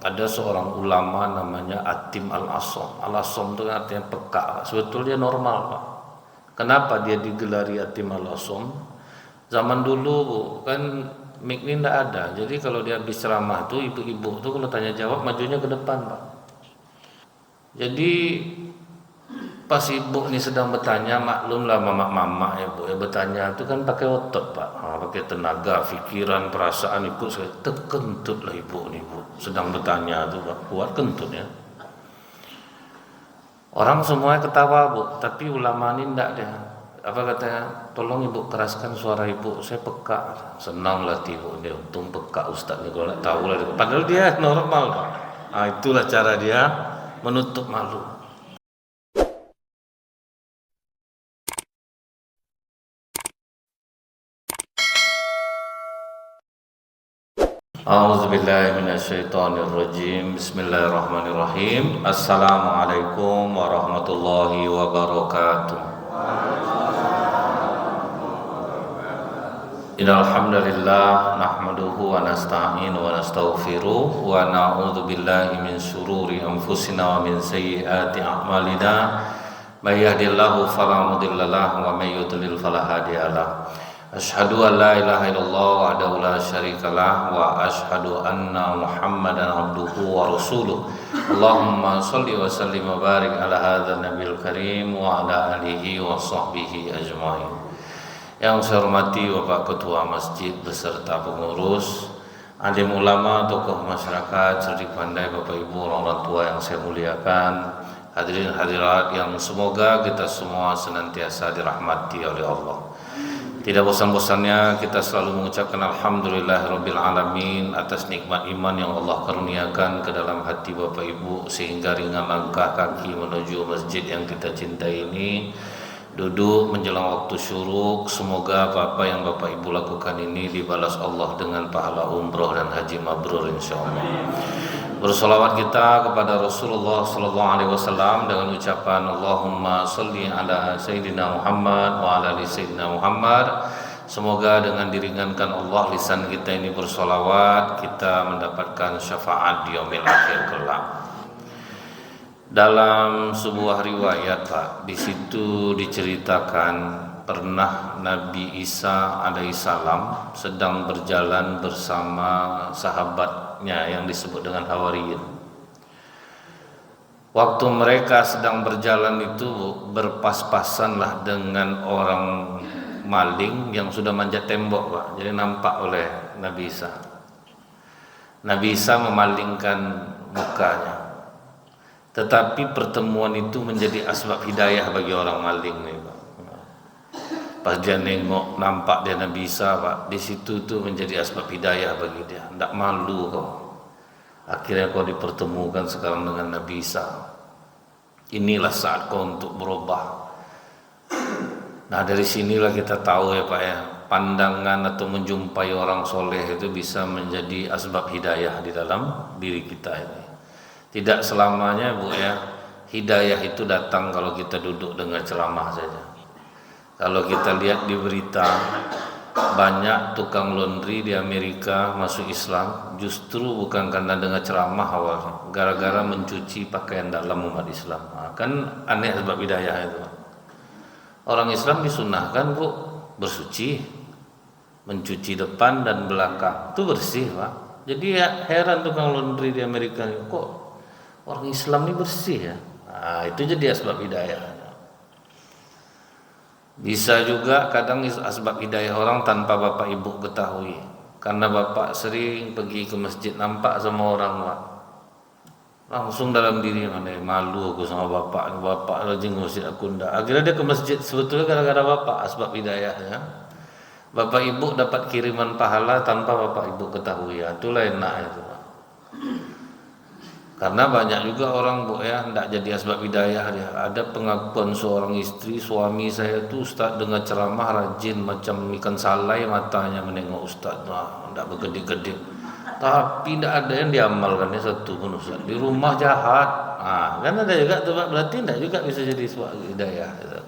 Ada seorang ulama namanya Atim Al-Asom. Al-Asom itu artinya peka. Sebetulnya normal, Pak. Kenapa dia digelari Atim Al-Asom? Zaman dulu kan mic ini tidak ada. Jadi kalau dia habis ceramah tuh ibu-ibu tuh kalau tanya jawab majunya ke depan, Pak. Jadi pas ibu ini sedang bertanya, maklumlah mama-mama ya bu, ya bertanya itu kan pakai otot pak, pakai tenaga, pikiran, perasaan ikut saya terkentut lah ibu nih bu, sedang bertanya itu pak, kuat kentut ya. Orang semuanya ketawa bu, tapi ulama ini enggak dia. Apa katanya? Tolong ibu keraskan suara ibu, saya peka. Senang lah ibu dia, untung peka ustaz nih kalau nggak tahu lah. Padahal dia normal pak. Nah, itulah cara dia menutup malu. A'udzubillahi minasyaitonirrajim. Bismillahirrahmanirrahim. Assalamualaikum warahmatullahi wabarakatuh. Innal hamdalillah nahmaduhu wa nasta'inu wa nastaghfiruh wa na'udzu billahi min syururi anfusina wa min sayyiati a'malina. May yahdihillahu fala mudhillalah wa may yudlil fala hadiyalah. Asyhadu an la ilaha illallah wahdahu la syarikalah wa asyhadu anna Muhammadan abduhu wa rasuluh. Allahumma shalli wa sallim wa barik ala hadzal nabiyil karim wa ala alihi wa sahbihi ajmain. Yang saya hormati Bapak Ketua Masjid beserta pengurus, alim ulama, tokoh masyarakat, cerdik pandai, Bapak Ibu, orang tua yang saya muliakan, hadirin hadirat yang semoga kita semua senantiasa dirahmati oleh Allah. Tidak bosan-bosannya kita selalu mengucapkan alhamdulillahirabbil alamin atas nikmat iman yang Allah karuniakan ke dalam hati Bapak Ibu sehingga ringan langkah kaki menuju masjid yang kita cintai ini. Duduk menjelang waktu syuruk, semoga apa yang Bapak Ibu lakukan ini dibalas Allah dengan pahala umroh dan haji mabrur insyaallah. Bersolawat kita kepada Rasulullah sallallahu alaihi wasallam dengan ucapan Allahumma shalli ala sayyidina Muhammad wa ala ali sayyidina Muhammad. Semoga dengan diringankan Allah lisan kita ini bersolawat, kita mendapatkan syafaat di yaumil akhir kelak. Dalam sebuah riwayat Pak, di situ diceritakan pernah Nabi Isa alaihissalam sedang berjalan bersama sahabatnya yang disebut dengan Hawariyun. Waktu mereka sedang berjalan itu berpas-pasanlah dengan orang maling yang sudah manjat tembok Pak. Jadi nampak oleh Nabi Isa. Nabi Isa memalingkan mukanya. Tetapi pertemuan itu menjadi asbab hidayah bagi orang maling nih Pak. Pas dia nengok nampak dia Nabi Isa Pak, di situ tuh menjadi asbab hidayah bagi dia. Tidak malu kau. Akhirnya kau dipertemukan sekarang dengan Nabi Isa. Inilah saat kau untuk berubah. Nah dari sinilah kita tahu ya Pak ya, pandangan atau menjumpai orang soleh itu bisa menjadi asbab hidayah di dalam diri kita ini. Tidak selamanya Bu ya, hidayah itu datang kalau kita duduk dengar ceramah saja. Kalau kita lihat di berita, banyak tukang laundry di Amerika masuk Islam justru bukan karena dengar ceramah awalnya, gara-gara mencuci pakaian dalam umat Islam. Nah, kan aneh sebab hidayah itu. Orang Islam disunahkan Bu bersuci, mencuci depan dan belakang, itu bersih Pak. Jadi ya heran tukang laundry di Amerika kok orang Islam ini bersih ya. Nah, itu jadi asbab hidayah. Bisa juga kadang asbab hidayah orang tanpa Bapak Ibu ketahui. Karena Bapak sering pergi ke masjid nampak sama orang Pak. Langsung dalam diri mana malu aku sama Bapak rajin ke masjid aku enggak. Akhirnya dia ke masjid sebetulnya gara-gara Bapak asbab hidayahnya. Bapak Ibu dapat kiriman pahala tanpa Bapak Ibu ketahui. Ya, itulah enak itu Pak. Karena banyak juga orang Bu ya tidak jadi asbab hidayah dia. Ada pengakuan seorang istri, suami saya tuh Ustaz dengar ceramah rajin macam ikan salai matanya menengok Ustaz. Nah, tidak berkedip-kedip. Tapi tidak ada yang diamalkannya satu pun Ustaz. Di rumah jahat. Nah, kan ada juga tuh Pak, berarti tidak juga bisa jadi asbab hidayah gitu.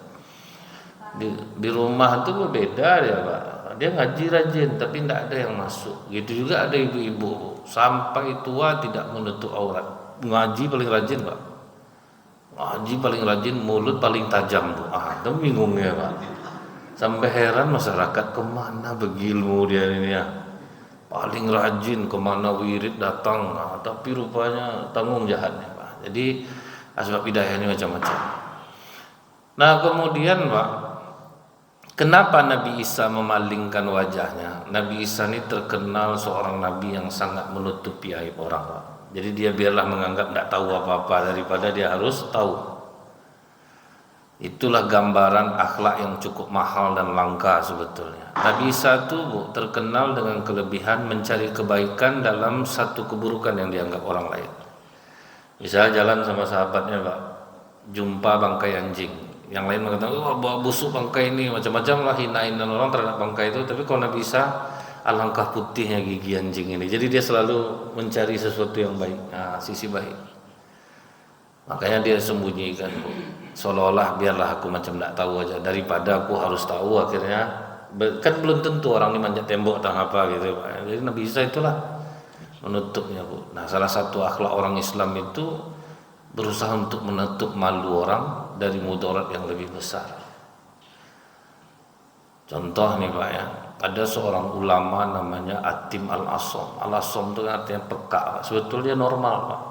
Di rumah itu berbeda dia Pak. Pak. Dia ngaji rajin tapi tidak ada yang masuk. Gitu juga ada ibu-ibu sampai tua tidak menutup aurat. Ngaji paling rajin Pak. Ngaji paling rajin, mulut paling tajam Bu. Itu bingungnya Pak. Sampai heran masyarakat, kemana begilmu dia ini ya. Paling rajin, kemana wirid datang. Tapi rupanya tanggung jahatnya Pak. Jadi asbab hidayah ini macam-macam. Nah kemudian Pak, kenapa Nabi Isa memalingkan wajahnya? Nabi Isa ini terkenal seorang Nabi yang sangat menutupi aib orang Pak. Jadi dia biarlah menganggap tidak tahu apa-apa daripada dia harus tahu. Itulah gambaran akhlak yang cukup mahal dan langka sebetulnya. Nabi Isa itu Bu, terkenal dengan kelebihan mencari kebaikan dalam satu keburukan yang dianggap orang lain. Misalnya jalan sama sahabatnya Pak, jumpa bangkai anjing. Yang lain mengatakan, wah bawa busuk bangkai ini, macam-macam lah hinain orang terhadap bangkai itu. Tapi kalau Nabi Isa, alangkah putihnya gigi anjing ini. Jadi dia selalu mencari sesuatu yang baik, sisi baik. Makanya dia sembunyikan Bu. Seolah-olah biarlah aku macam tidak tahu aja, daripada aku harus tahu. Akhirnya kan belum tentu orang ini manjat tembok atau apa gitu Pak. Jadi Nabi Isa itulah menutupnya Bu. Nah salah satu akhlak orang Islam itu berusaha untuk menutup malu orang dari mudarat yang lebih besar. Contoh nih Pak ya, ada seorang ulama namanya Atim Al-Asom. Al-Asom itu artinya peka. Sebetulnya normal Pak.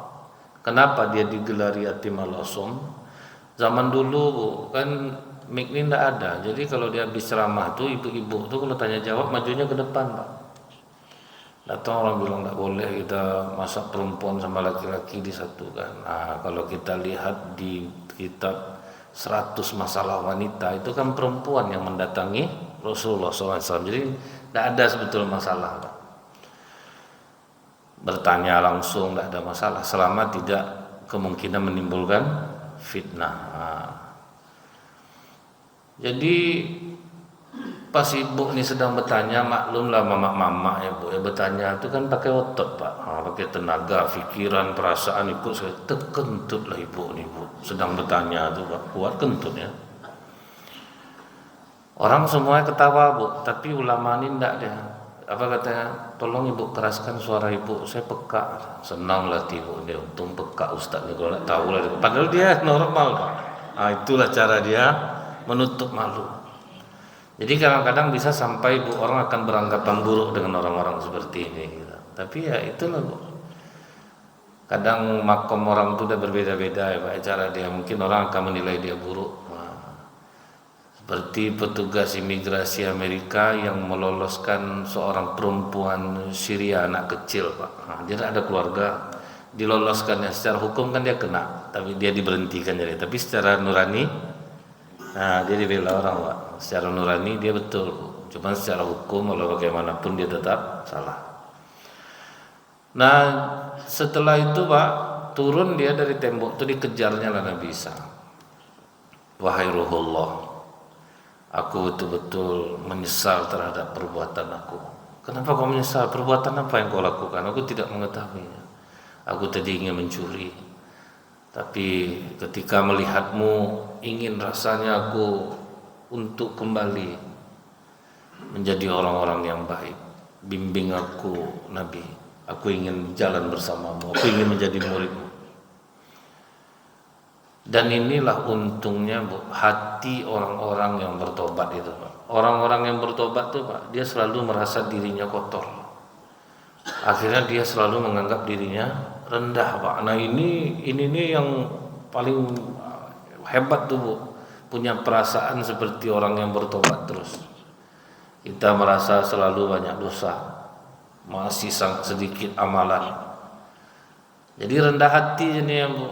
Kenapa dia digelari Atim Al-Asom? Zaman dulu Bu, kan mic ini tidak ada. Jadi kalau dia habis ceramah tuh ibu-ibu tuh kalau tanya jawab majunya ke depan Pak. Datang orang bilang tidak boleh kita masak perempuan sama laki-laki disatukan. Nah kalau kita lihat di kitab 100 masalah wanita itu kan perempuan yang mendatangi Rasulullah SAW. Jadi tidak ada sebetulnya masalah Pak. Bertanya langsung tidak ada masalah selama tidak kemungkinan menimbulkan fitnah. Jadi pas ibu ini sedang bertanya, maklumlah mama-mama ya Bu, ya bertanya itu kan pakai otot Pak, pakai tenaga, pikiran, perasaan. Ibu saya terkentut lah ibu nih Bu, sedang bertanya tuh Pak, kuat kentutnya. Orang semuanya ketawa Bu, tapi ulama ini enggak dia. Apa katanya? Tolong ibu keraskan suara ibu, saya peka. Senang lah ibu ini, untung peka Ustaz nih, kalau enggak tahu lah. Padahal dia normal Pak. Itulah cara dia menutup malu. Jadi kadang-kadang bisa sampai Bu, orang akan beranggapan buruk dengan orang-orang seperti ini gitu. Tapi ya itulah Bu. Kadang makom orang itu udah berbeda-beda ya Pak, cara dia. Mungkin orang akan menilai dia buruk. Seperti petugas imigrasi Amerika yang meloloskan seorang perempuan Syria, anak kecil Pak. Dia ada keluarga, diloloskannya secara hukum kan dia kena, tapi dia diberhentikan jadi. Tapi secara nurani, dia dibela orang Pak. Secara nurani dia betul, cuma secara hukum walau bagaimanapun dia tetap salah. Nah setelah itu Pak, turun dia dari tembok itu, dikejarnya lah Nabi Isa. Wahai Ruhullah, aku betul-betul menyesal terhadap perbuatan aku. Kenapa kau menyesal? Perbuatan apa yang kau lakukan? Aku tidak mengetahuinya. Aku tadi ingin mencuri, tapi ketika melihatmu ingin rasanya aku untuk kembali menjadi orang-orang yang baik. Bimbing aku Nabi, aku ingin jalan bersamamu, aku ingin menjadi muridmu. Dan inilah untungnya Bu, hati orang-orang yang bertobat itu Pak. Orang-orang yang bertobat tuh Pak, dia selalu merasa dirinya kotor. Akhirnya dia selalu menganggap dirinya rendah Pak. Nah ini nih yang paling hebat tuh Bu, punya perasaan seperti orang yang bertobat terus. Kita merasa selalu banyak dosa, masih sangat sedikit amalan. Jadi rendah hati ini ya Bu.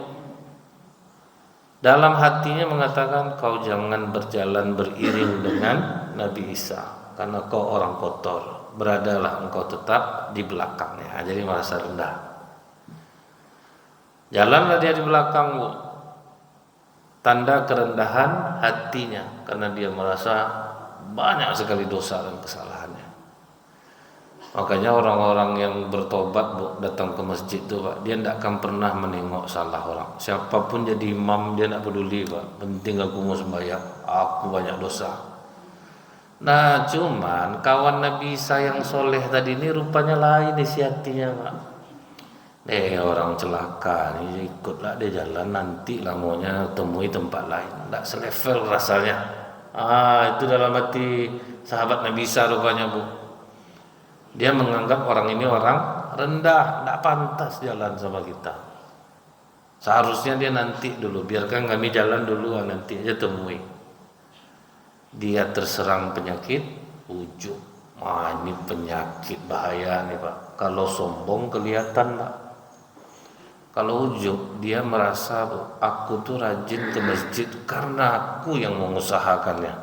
Dalam hatinya mengatakan, kau jangan berjalan beriring dengan Nabi Isa, karena kau orang kotor, beradalah engkau tetap di belakangnya. Jadi merasa rendah. Jalanlah dia di belakang Bu. Tanda kerendahan hatinya, karena dia merasa banyak sekali dosa dan kesalahannya. Makanya orang-orang yang bertobat Bu, datang ke masjid itu Pak, dia tidak akan pernah menengok salah orang. Siapapun jadi imam dia tidak peduli Pak, penting aku mau sembahyang, aku banyak dosa. Nah, cuman kawan Nabi Isa yang soleh tadi ini rupanya lain isi hatinya, Pak. Orang celaka nih, ikutlah dia jalan, nanti lah maunya temui tempat lain, nggak selevel rasanya. Itu dalam hati sahabat Nabi Isa rupanya, Bu. Dia menganggap orang ini orang rendah, nggak pantas jalan sama kita. Seharusnya dia nanti dulu, biarkan kami jalan dulu, nanti aja temui. Dia terserang penyakit ujub. Ini penyakit bahaya nih, Pak. Kalau sombong kelihatan, Pak. Kalau ujub, dia merasa aku tuh rajin ke masjid karena aku yang mengusahakannya.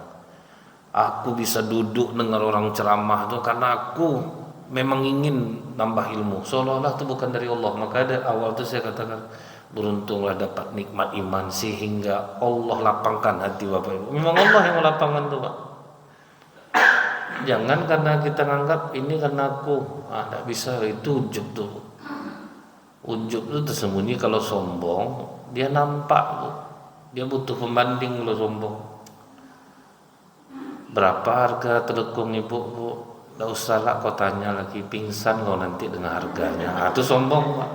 Aku bisa duduk dengar orang ceramah tuh karena aku memang ingin nambah ilmu. Seolah-olah itu bukan dari Allah. Maka dari awal tuh saya katakan, beruntunglah dapat nikmat iman sehingga Allah lapangkan hati Bapak Ibu. Memang Allah yang melapangkan tuh, Pak. Jangan karena kita nganggap ini karena aku, tidak bisa, itu ujub tuh. Ujub itu tersembunyi. Kalau sombong dia nampak, Bu. Dia butuh pembanding kalau sombong. Berapa harga telekung Ibu, Bu? Nggak usah lah kau tanya lagi, pingsan kau nanti dengan harganya. Itu sombong, Pak.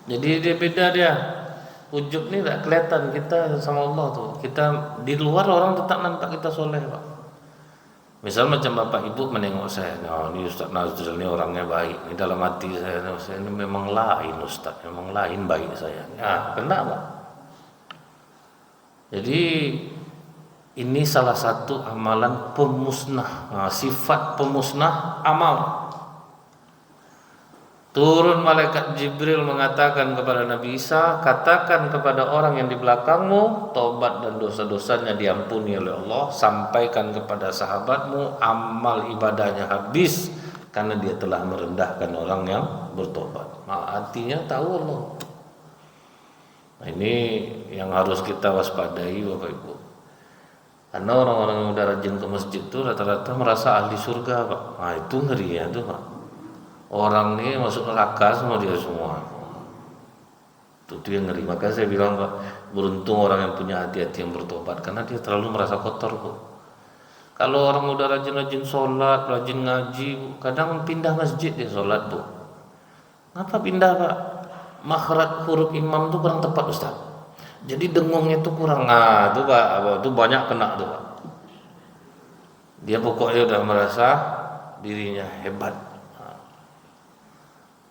Jadi dia beda dia. Ujub ini tidak kelihatan kita sama Allah tuh. Kita di luar orang tetap nampak kita soleh, Pak. Misal macam Bapak Ibu menengok saya, ini Ustaz Nazrul ini orangnya baik. Ini dalam hati saya ini memang lain Ustaz, memang lain baik saya. Kena, Pak. Jadi ini salah satu amalan pemusnah, sifat pemusnah amal. Turun malaikat Jibril mengatakan kepada Nabi Isa, katakan kepada orang yang di belakangmu, tobat dan dosa-dosanya diampuni oleh Allah. Sampaikan kepada sahabatmu, amal ibadahnya habis karena dia telah merendahkan orang yang bertobat. Artinya tahu Allah. Ini yang harus kita waspadai, Bapak Ibu. Karena orang-orang yang udah rajin ke masjid itu rata-rata merasa ahli surga, Pak. Itu ngeri ya tuh, Pak. Orang ini masuk neraka semua dia semua. Itu dia ngeri. Maka saya bilang, Pak, beruntung orang yang punya hati-hati yang bertobat, karena dia terlalu merasa kotor, Bu. Kalau orang udah rajin-rajin sholat, rajin ngaji, Bu, kadang pindah masjid dia sholat, Bu. Kenapa pindah, Pak? Makhraj huruf imam itu kurang tepat, Ustaz. Jadi dengungnya itu kurang. Itu Pak, itu banyak kena tuh, Pak. Dia pokoknya udah merasa dirinya hebat.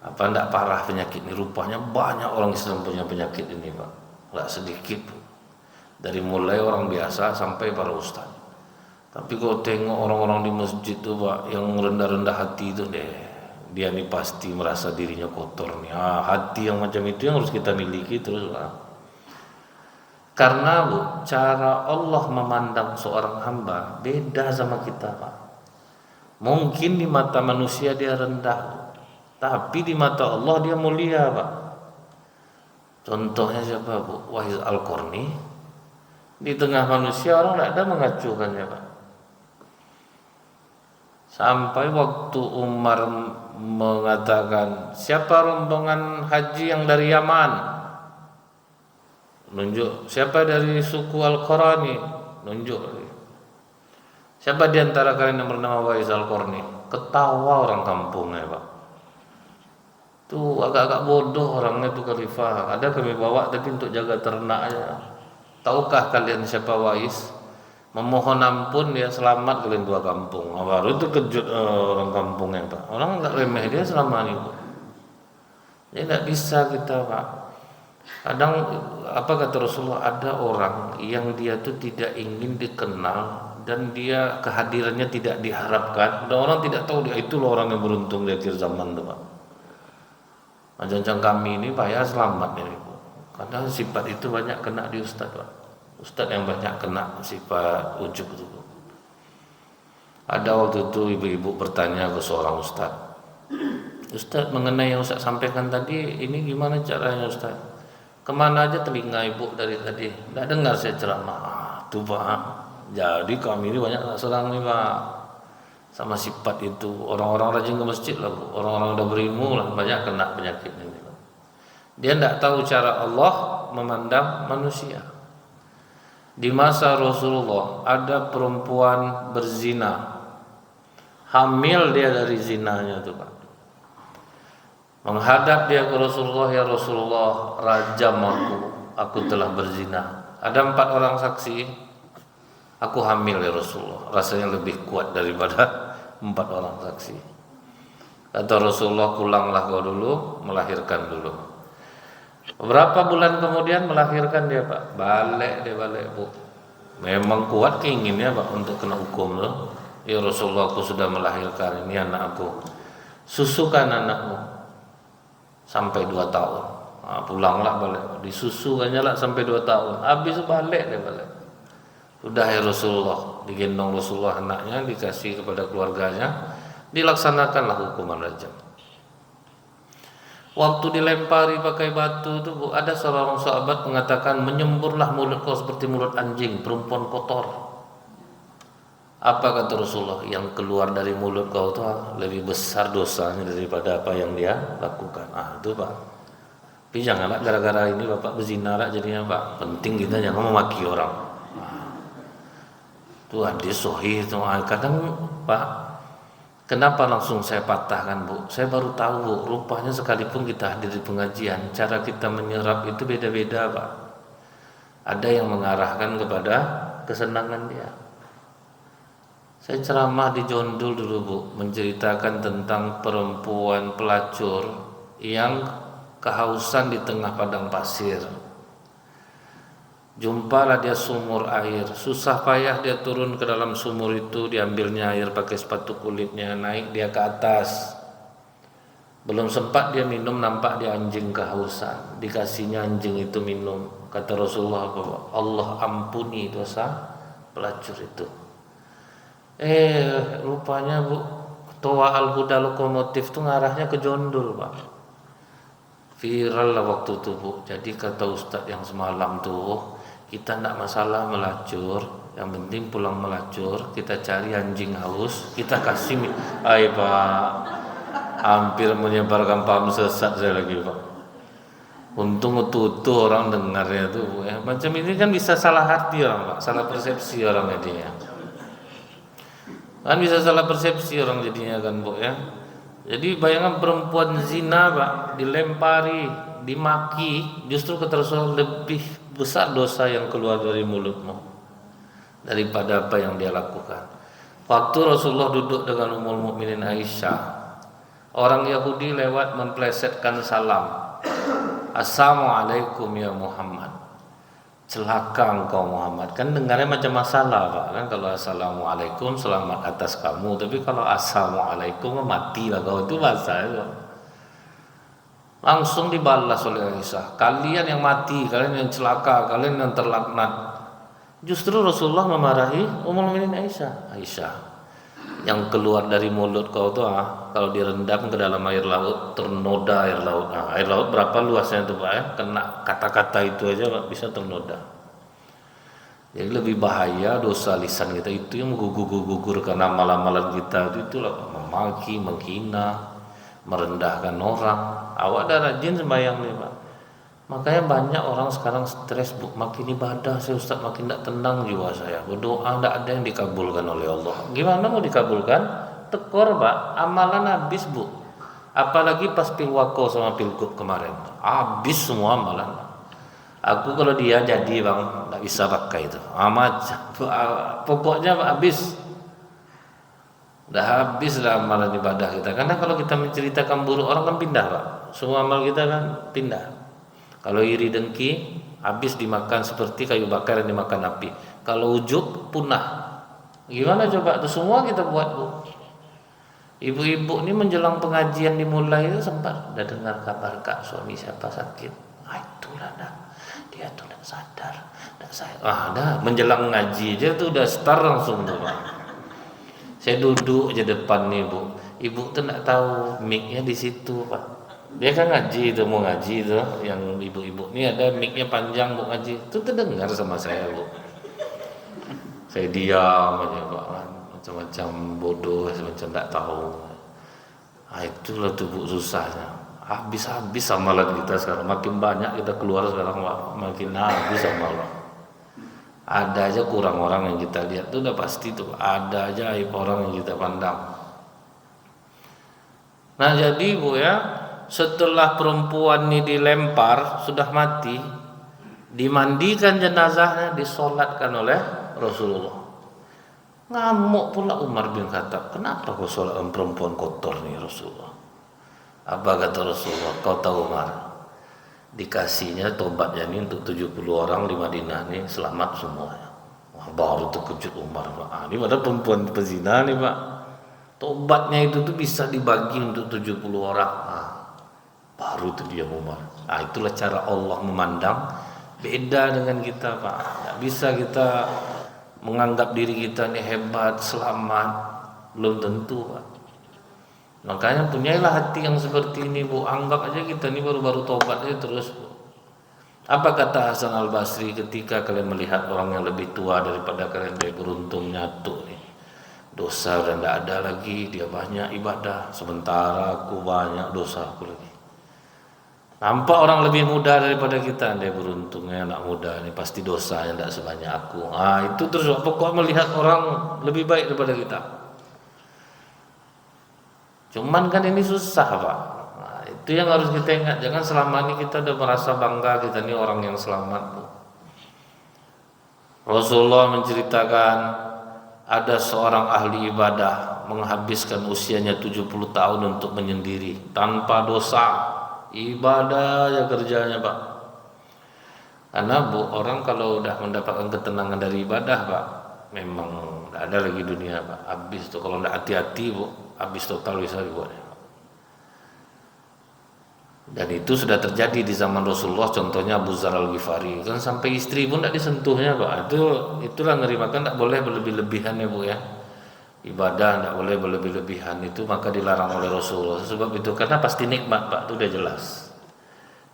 Apa enggak parah penyakit ini? Rupanya banyak orang Islam punya penyakit ini, Pak. Enggak sedikit, Bu. Dari mulai orang biasa sampai para ustaz. Tapi kalau tengok orang-orang di masjid tuh, Pak, yang rendah-rendah hati itu deh, dia nih pasti merasa dirinya kotor nih. Hati yang macam itu yang harus kita miliki terus, Pak. Karena, Bu, cara Allah memandang seorang hamba beda sama kita, Pak. Mungkin di mata manusia dia rendah, Bu. Tapi di mata Allah dia mulia, Pak. Contohnya siapa, Bu? Wahid Al-Qarni. Di tengah manusia orang tidak ada mengacuhkannya, Pak. Sampai waktu Umar mengatakan, siapa rombongan haji yang dari Yaman? Nunjuk. Siapa dari suku Al-Qarni? Nunjuk. Siapa di antara kalian yang bernama Wahid Al-Qarni? Ketawa orang kampungnya, Pak. Tuh agak-agak bodoh orangnya tuh khalifah. Ada kami bawa tapi untuk jaga ternak aja. Tahukah kalian siapa Wais? Memohon ampun dia selamat kalian dua kampung. Baru itu kejut orang kampungnya, Pak. Orang enggak remeh dia selama ini, Pak. Jadi enggak bisa kita, Pak. Kadang apa kata Rasulullah, ada orang yang dia tuh tidak ingin dikenal dan dia kehadirannya tidak diharapkan. Dan orang tidak tahu dia itu loh orang yang beruntung di akhir zaman tuh, Pak. Jangan kami ini Pak ya selamat ya, Ibu. Karena sifat itu banyak kena di Ustaz, Pak. Ustaz yang banyak kena sifat ujub itu, Bu. Ada waktu itu ibu-ibu bertanya ke seorang Ustaz, Ustaz mengenai yang Ustaz sampaikan tadi ini gimana caranya Ustaz? Kemana aja telinga ibu dari tadi? Tidak dengar saya ceramah. Tuh, Pak. Jadi kami ini banyak serang nih, Pak. Sama sifat itu. Orang-orang rajin ke masjid lah, Bu. Orang-orang udah berilmu lah, banyak kena penyakit ini, Pak. Dia tidak tahu cara Allah memandang manusia. Di masa Rasulullah ada perempuan berzina, hamil dia dari zinanya tuh Pak. Menghadap dia ke Rasulullah, ya Rasulullah, rajam aku telah berzina. Ada 4 orang saksi, aku hamil ya Rasulullah. Rasanya lebih kuat daripada 4 orang saksi. Kata Rasulullah, pulanglah kau dulu, melahirkan dulu. Beberapa bulan kemudian melahirkan dia Pak. Balik Bu. Memang kuat keinginannya Pak untuk kena hukum loh. Ya Rasulullah, aku sudah melahirkan, ini anak aku. Susukan anakmu sampai 2 tahun. Nah, pulanglah balik. Disusukannya lah sampai 2 tahun. Habis balik dia balik. Sudah ya Rasulullah, digendong Rasulullah anaknya, dikasih kepada keluarganya, dilaksanakanlah hukuman rajam. Waktu dilempari pakai batu itu Bu, ada seorang sahabat mengatakan, menyemburlah mulut kau seperti mulut anjing, perempuan kotor. Apa kata Rasulullah? Yang keluar dari mulut kau itu lebih besar dosanya daripada apa yang dia lakukan. Itu Pak. Tapi janganlah gara-gara ini Bapak berzina lah jadinya Pak. Penting kita jangan memaki orang. Itu hadis sahih itu. Kadang Pak, kenapa langsung saya patahkan Bu? Saya baru tahu Bu, rupanya sekalipun kita hadir di pengajian, cara kita menyerap itu beda-beda Pak. Ada yang mengarahkan kepada kesenangan dia. Saya ceramah di Jondol dulu Bu, menceritakan tentang perempuan pelacur yang kehausan di tengah padang pasir. Jumpalah dia sumur air, susah payah dia turun ke dalam sumur itu, diambilnya air pakai sepatu kulitnya, naik dia ke atas. Belum sempat dia minum, nampak dia anjing kehausan, dikasihnya anjing itu minum. Kata Rasulullah, Allah ampuni dosa pelacur itu. Rupanya Bu, Toa Al-Huda lokomotif itu ngarahnya ke Jondol Pak. Viral lah waktu itu Bu. Jadi kata Ustadz yang semalam tuh, kita tidak masalah melacur, yang penting pulang melacur, kita cari anjing haus, kita kasih. Pak, hampir menyebarkan paham sesat saya lagi Pak. Untung utuh orang dengarnya tuh ya. Macam ini kan bisa salah hati orang Pak, salah persepsi orang jadinya. Kan bisa salah persepsi orang jadinya kan Bu ya. Jadi bayangan perempuan zina Pak, dilempari, dimaki, justru kata Rasulullah lebih besar dosa yang keluar dari mulutmu daripada apa yang dia lakukan. Waktu Rasulullah duduk dengan Ummul Mukminin Aisyah, orang Yahudi lewat memplesetkan salam, Assalamualaikum ya Muhammad. Celaka engkau Muhammad. Kan dengarnya macam masalah Pak. Kan kalau Assalamualaikum selamat atas kamu, tapi kalau Assalamualaikum matilah kau, itu bahasa itu. Langsung dibalas oleh Aisyah, kalian yang mati, kalian yang celaka, kalian yang terlaknat. Justru Rasulullah memarahi Ummul Mukminin Aisyah, yang keluar dari mulut kau tuh kalau direndam ke dalam air laut, ternoda air laut. Air laut berapa luasnya itu Pak ya? Kena kata-kata itu aja Pak, bisa ternoda. Jadi lebih bahaya dosa lisan kita itu yang menggugurkan amalan-amalan kita, itulah memaki, menghina, merendahkan orang. Awak dah rajin sembahyang nih Pak. Makanya banyak orang sekarang stres Bu, makin ibadah saya Ustaz makin tidak tenang jiwa saya. Berdoa tidak ada yang dikabulkan oleh Allah. Gimana mau dikabulkan? Tekor Pak, amalan habis Bu. Apalagi pas pilwako sama pilgub kemarin, habis semua amalan. Aku kalau dia jadi Bang, tidak bisa pakai itu. Pokoknya habis. Udah habis lah amalan ibadah kita. Karena kalau kita menceritakan buruk orang kan pindah Pak. Semua amal kita kan pindah. Kalau iri dengki habis dimakan seperti kayu bakar yang dimakan api. Kalau ujub punah. Gimana coba itu semua kita buat Bu. Ibu-ibu ini menjelang pengajian dimulai itu sempat udah dengar kabar Kak suami siapa sakit. Itulah dah. Dia tuh tidak sadar. Menjelang ngaji aja tuh udah start langsung tuh Pak. Saya duduk aja depan nih Bu. Ibu tuh nggak tahu mic-nya di situ Pak. Dia kan ngaji itu, mau ngaji itu, yang ibu-ibu ini ada mic-nya panjang mau ngaji. Itu terdengar sama saya Bu. Saya diam aja Pak, macam-macam bodoh, semacam tidak tahu. Itulah tuh Bu susahnya. Habis-habis amalan kita sekarang, makin banyak kita keluar sekarang Pak, makin habis amalan. Ada aja kurang orang yang kita lihat tuh udah pasti tuh, ada aja aib orang yang kita pandang. Nah jadi Bu ya, setelah perempuan ini dilempar sudah mati, dimandikan jenazahnya, disolatkan oleh Rasulullah. Ngamuk pula Umar bin Khattab, kenapa kau solatkan perempuan kotor nih Rasulullah? Apa kata Rasulullah? Kau tahu Umar, dikasihnya tobatnya ini untuk 70 orang di Madinah nih selamat semuanya. Wah, baru terkejut Umar, Pak. Ini pada perempuan pezina nih Pak. Tobatnya itu tuh bisa dibagi untuk 70 orang. Baru tuh dia Umar. Itulah cara Allah memandang, beda dengan kita Pak. Nggak bisa kita menganggap diri kita nih hebat, selamat, belum tentu Pak. Makanya punyailah hati yang seperti ini Bu. Anggap aja kita ini baru-baru tobat aja terus Bu. Apa kata Hasan Al-Basri ketika kalian melihat orang yang lebih tua daripada kalian, dia beruntung nyatu nih, dosa udah tidak ada lagi, dia banyak ibadah, sementara aku banyak dosa aku lagi. Nampak orang lebih muda daripada kita, dia beruntungnya anak muda ini pasti dosanya tidak sebanyak aku. Itu terus pokok melihat orang lebih baik daripada kita. Cuman kan ini susah Pak. Itu yang harus kita ingat. Jangan selama ini kita udah merasa bangga kita ini orang yang selamat Bu. Rasulullah menceritakan ada seorang ahli ibadah menghabiskan usianya 70 tahun untuk menyendiri tanpa dosa. Ibadah ya kerjanya Pak. Karena Bu, orang kalau udah mendapatkan ketenangan dari ibadah Pak, memang tidak ada lagi dunia Pak. Habis tuh kalau tidak hati-hati Bu, habis total bisa dibuatnya. Dan itu sudah terjadi di zaman Rasulullah. Contohnya Abu Dzar Al-Ghifari kan sampai istri pun tidak disentuhnya Pak. Itulah ngeri, maka tidak boleh berlebih-lebihan ya Bu ya. Ibadah tidak boleh berlebih-lebihan, itu maka dilarang oleh Rasulullah. Sebab itu karena pasti nikmat Pak, itu udah jelas.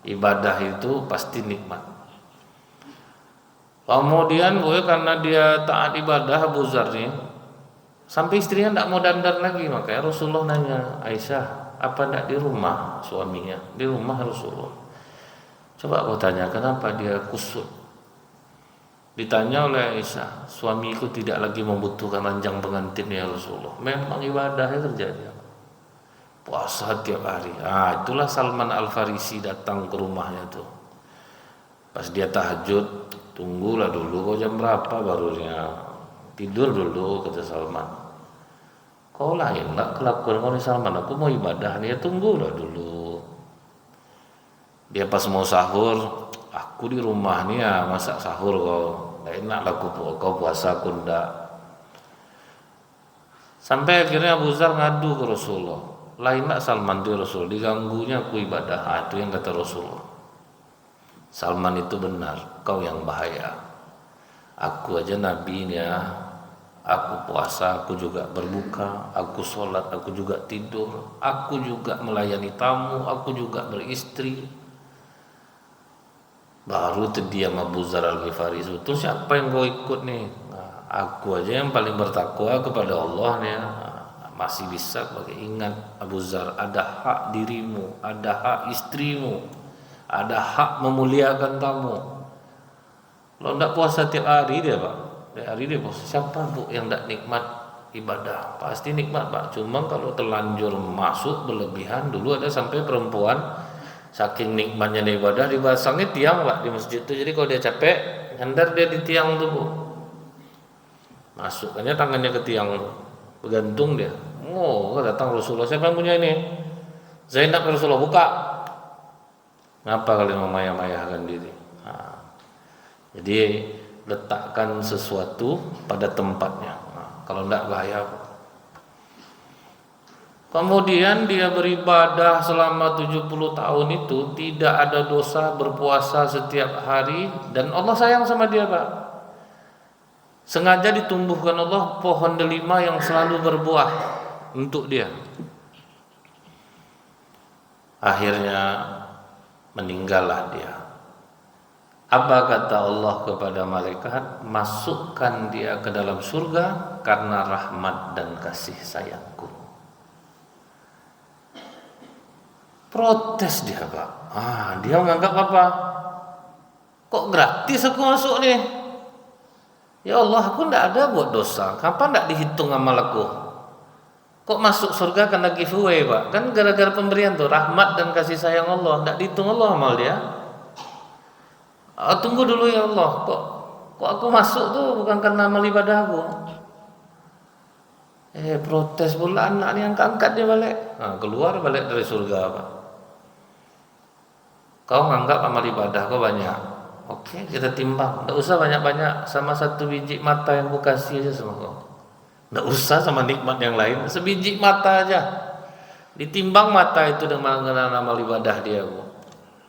Ibadah itu pasti nikmat. Kemudian Bu ya, karena dia taat ibadah Abu Dzar nih, sampai istrinya tidak mau dandan lagi, makanya Rasulullah nanya, Aisyah, apa tidak di rumah suaminya? Di rumah Rasulullah. Coba kau tanya kenapa dia kusut. Ditanya oleh Aisyah, suamiku tidak lagi membutuhkan ranjang pengantin ya Rasulullah. Memang ibadahnya terjadi. Puasa tiap hari. Itulah Salman Al-Farisi datang ke rumahnya tuh. Pas dia tahajud, tunggulah dulu, kau jam berapa barunya? Tidur dulu, kata Salman. Kau lain lah kelakuan kau nih Salman, aku mau ibadah nih, tunggulah dulu. Dia pas mau sahur, aku di rumah nih ya masak sahur kau, nggak enak lah kau puasa aku ndak. Sampai akhirnya Abu Dzar ngadu ke Rasulullah, lain lah Salman di Rasul, diganggunya aku ibadah. Itu yang kata Rasulullah, Salman itu benar, kau yang bahaya. Aku aja Nabi nih ya, aku puasa, aku juga berbuka, aku sholat, aku juga tidur, aku juga melayani tamu, aku juga beristri. Baru terdiam Abu Dzar Al-Ghifari, itu siapa yang kau ikut nih? Aku aja yang paling bertakwa kepada Allah nih ya. Masih bisa pakai. Ingat Abu Dzar, ada hak dirimu, ada hak istrimu, ada hak memuliakan tamu. Kalau tidak puasa tiap hari dia Pak, tiap hari dia puasa. Siapa Bu yang tidak nikmat ibadah? Pasti nikmat Pak. Cuma kalau terlanjur masuk berlebihan, dulu ada sampai perempuan saking nikmatnya ibadah dipasangnya tiang Pak di masjid itu. Jadi kalau dia capek, nyandar dia di tiang tuh Bu. Masukkannya tangannya ke tiang, bergantung dia. Datang Rasulullah, siapa yang punya ini? Zainab. Rasulullah, buka. Ngapa kalian memayah-mayahkan diri? Jadi letakkan sesuatu pada tempatnya. Kalau tidak bahaya. Kemudian dia beribadah selama 70 tahun itu, tidak ada dosa, berpuasa setiap hari, dan Allah sayang sama dia Pak. Sengaja ditumbuhkan Allah pohon delima yang selalu berbuah untuk dia. Akhirnya meninggallah dia. Apa kata Allah kepada malaikat? Masukkan dia ke dalam surga karena rahmat dan kasih sayangku. Protes dia Pak. Dia menganggap apa? Kok gratis aku masuk nih? Ya Allah, aku ndak ada buat dosa. Kapan ndak dihitung amal aku? Kok masuk surga karena giveaway, Pak? Kan gara-gara pemberian tuh, rahmat dan kasih sayang Allah. Ndak dihitung Allah amal dia. Tunggu dulu ya Allah. Kok aku masuk tuh bukan karena amal ibadah aku. Protes pula anak yang angkat dia balik. Keluar balik dari surga, Pak. Kau nganggap amal ibadah kau banyak. Oke, kita timbang. Nggak usah banyak-banyak, sama satu biji mata yang ku kasih aja sama kau. Nggak usah sama nikmat yang lain, sebiji mata aja. Ditimbang mata itu dengan amal ibadah dia, Bu.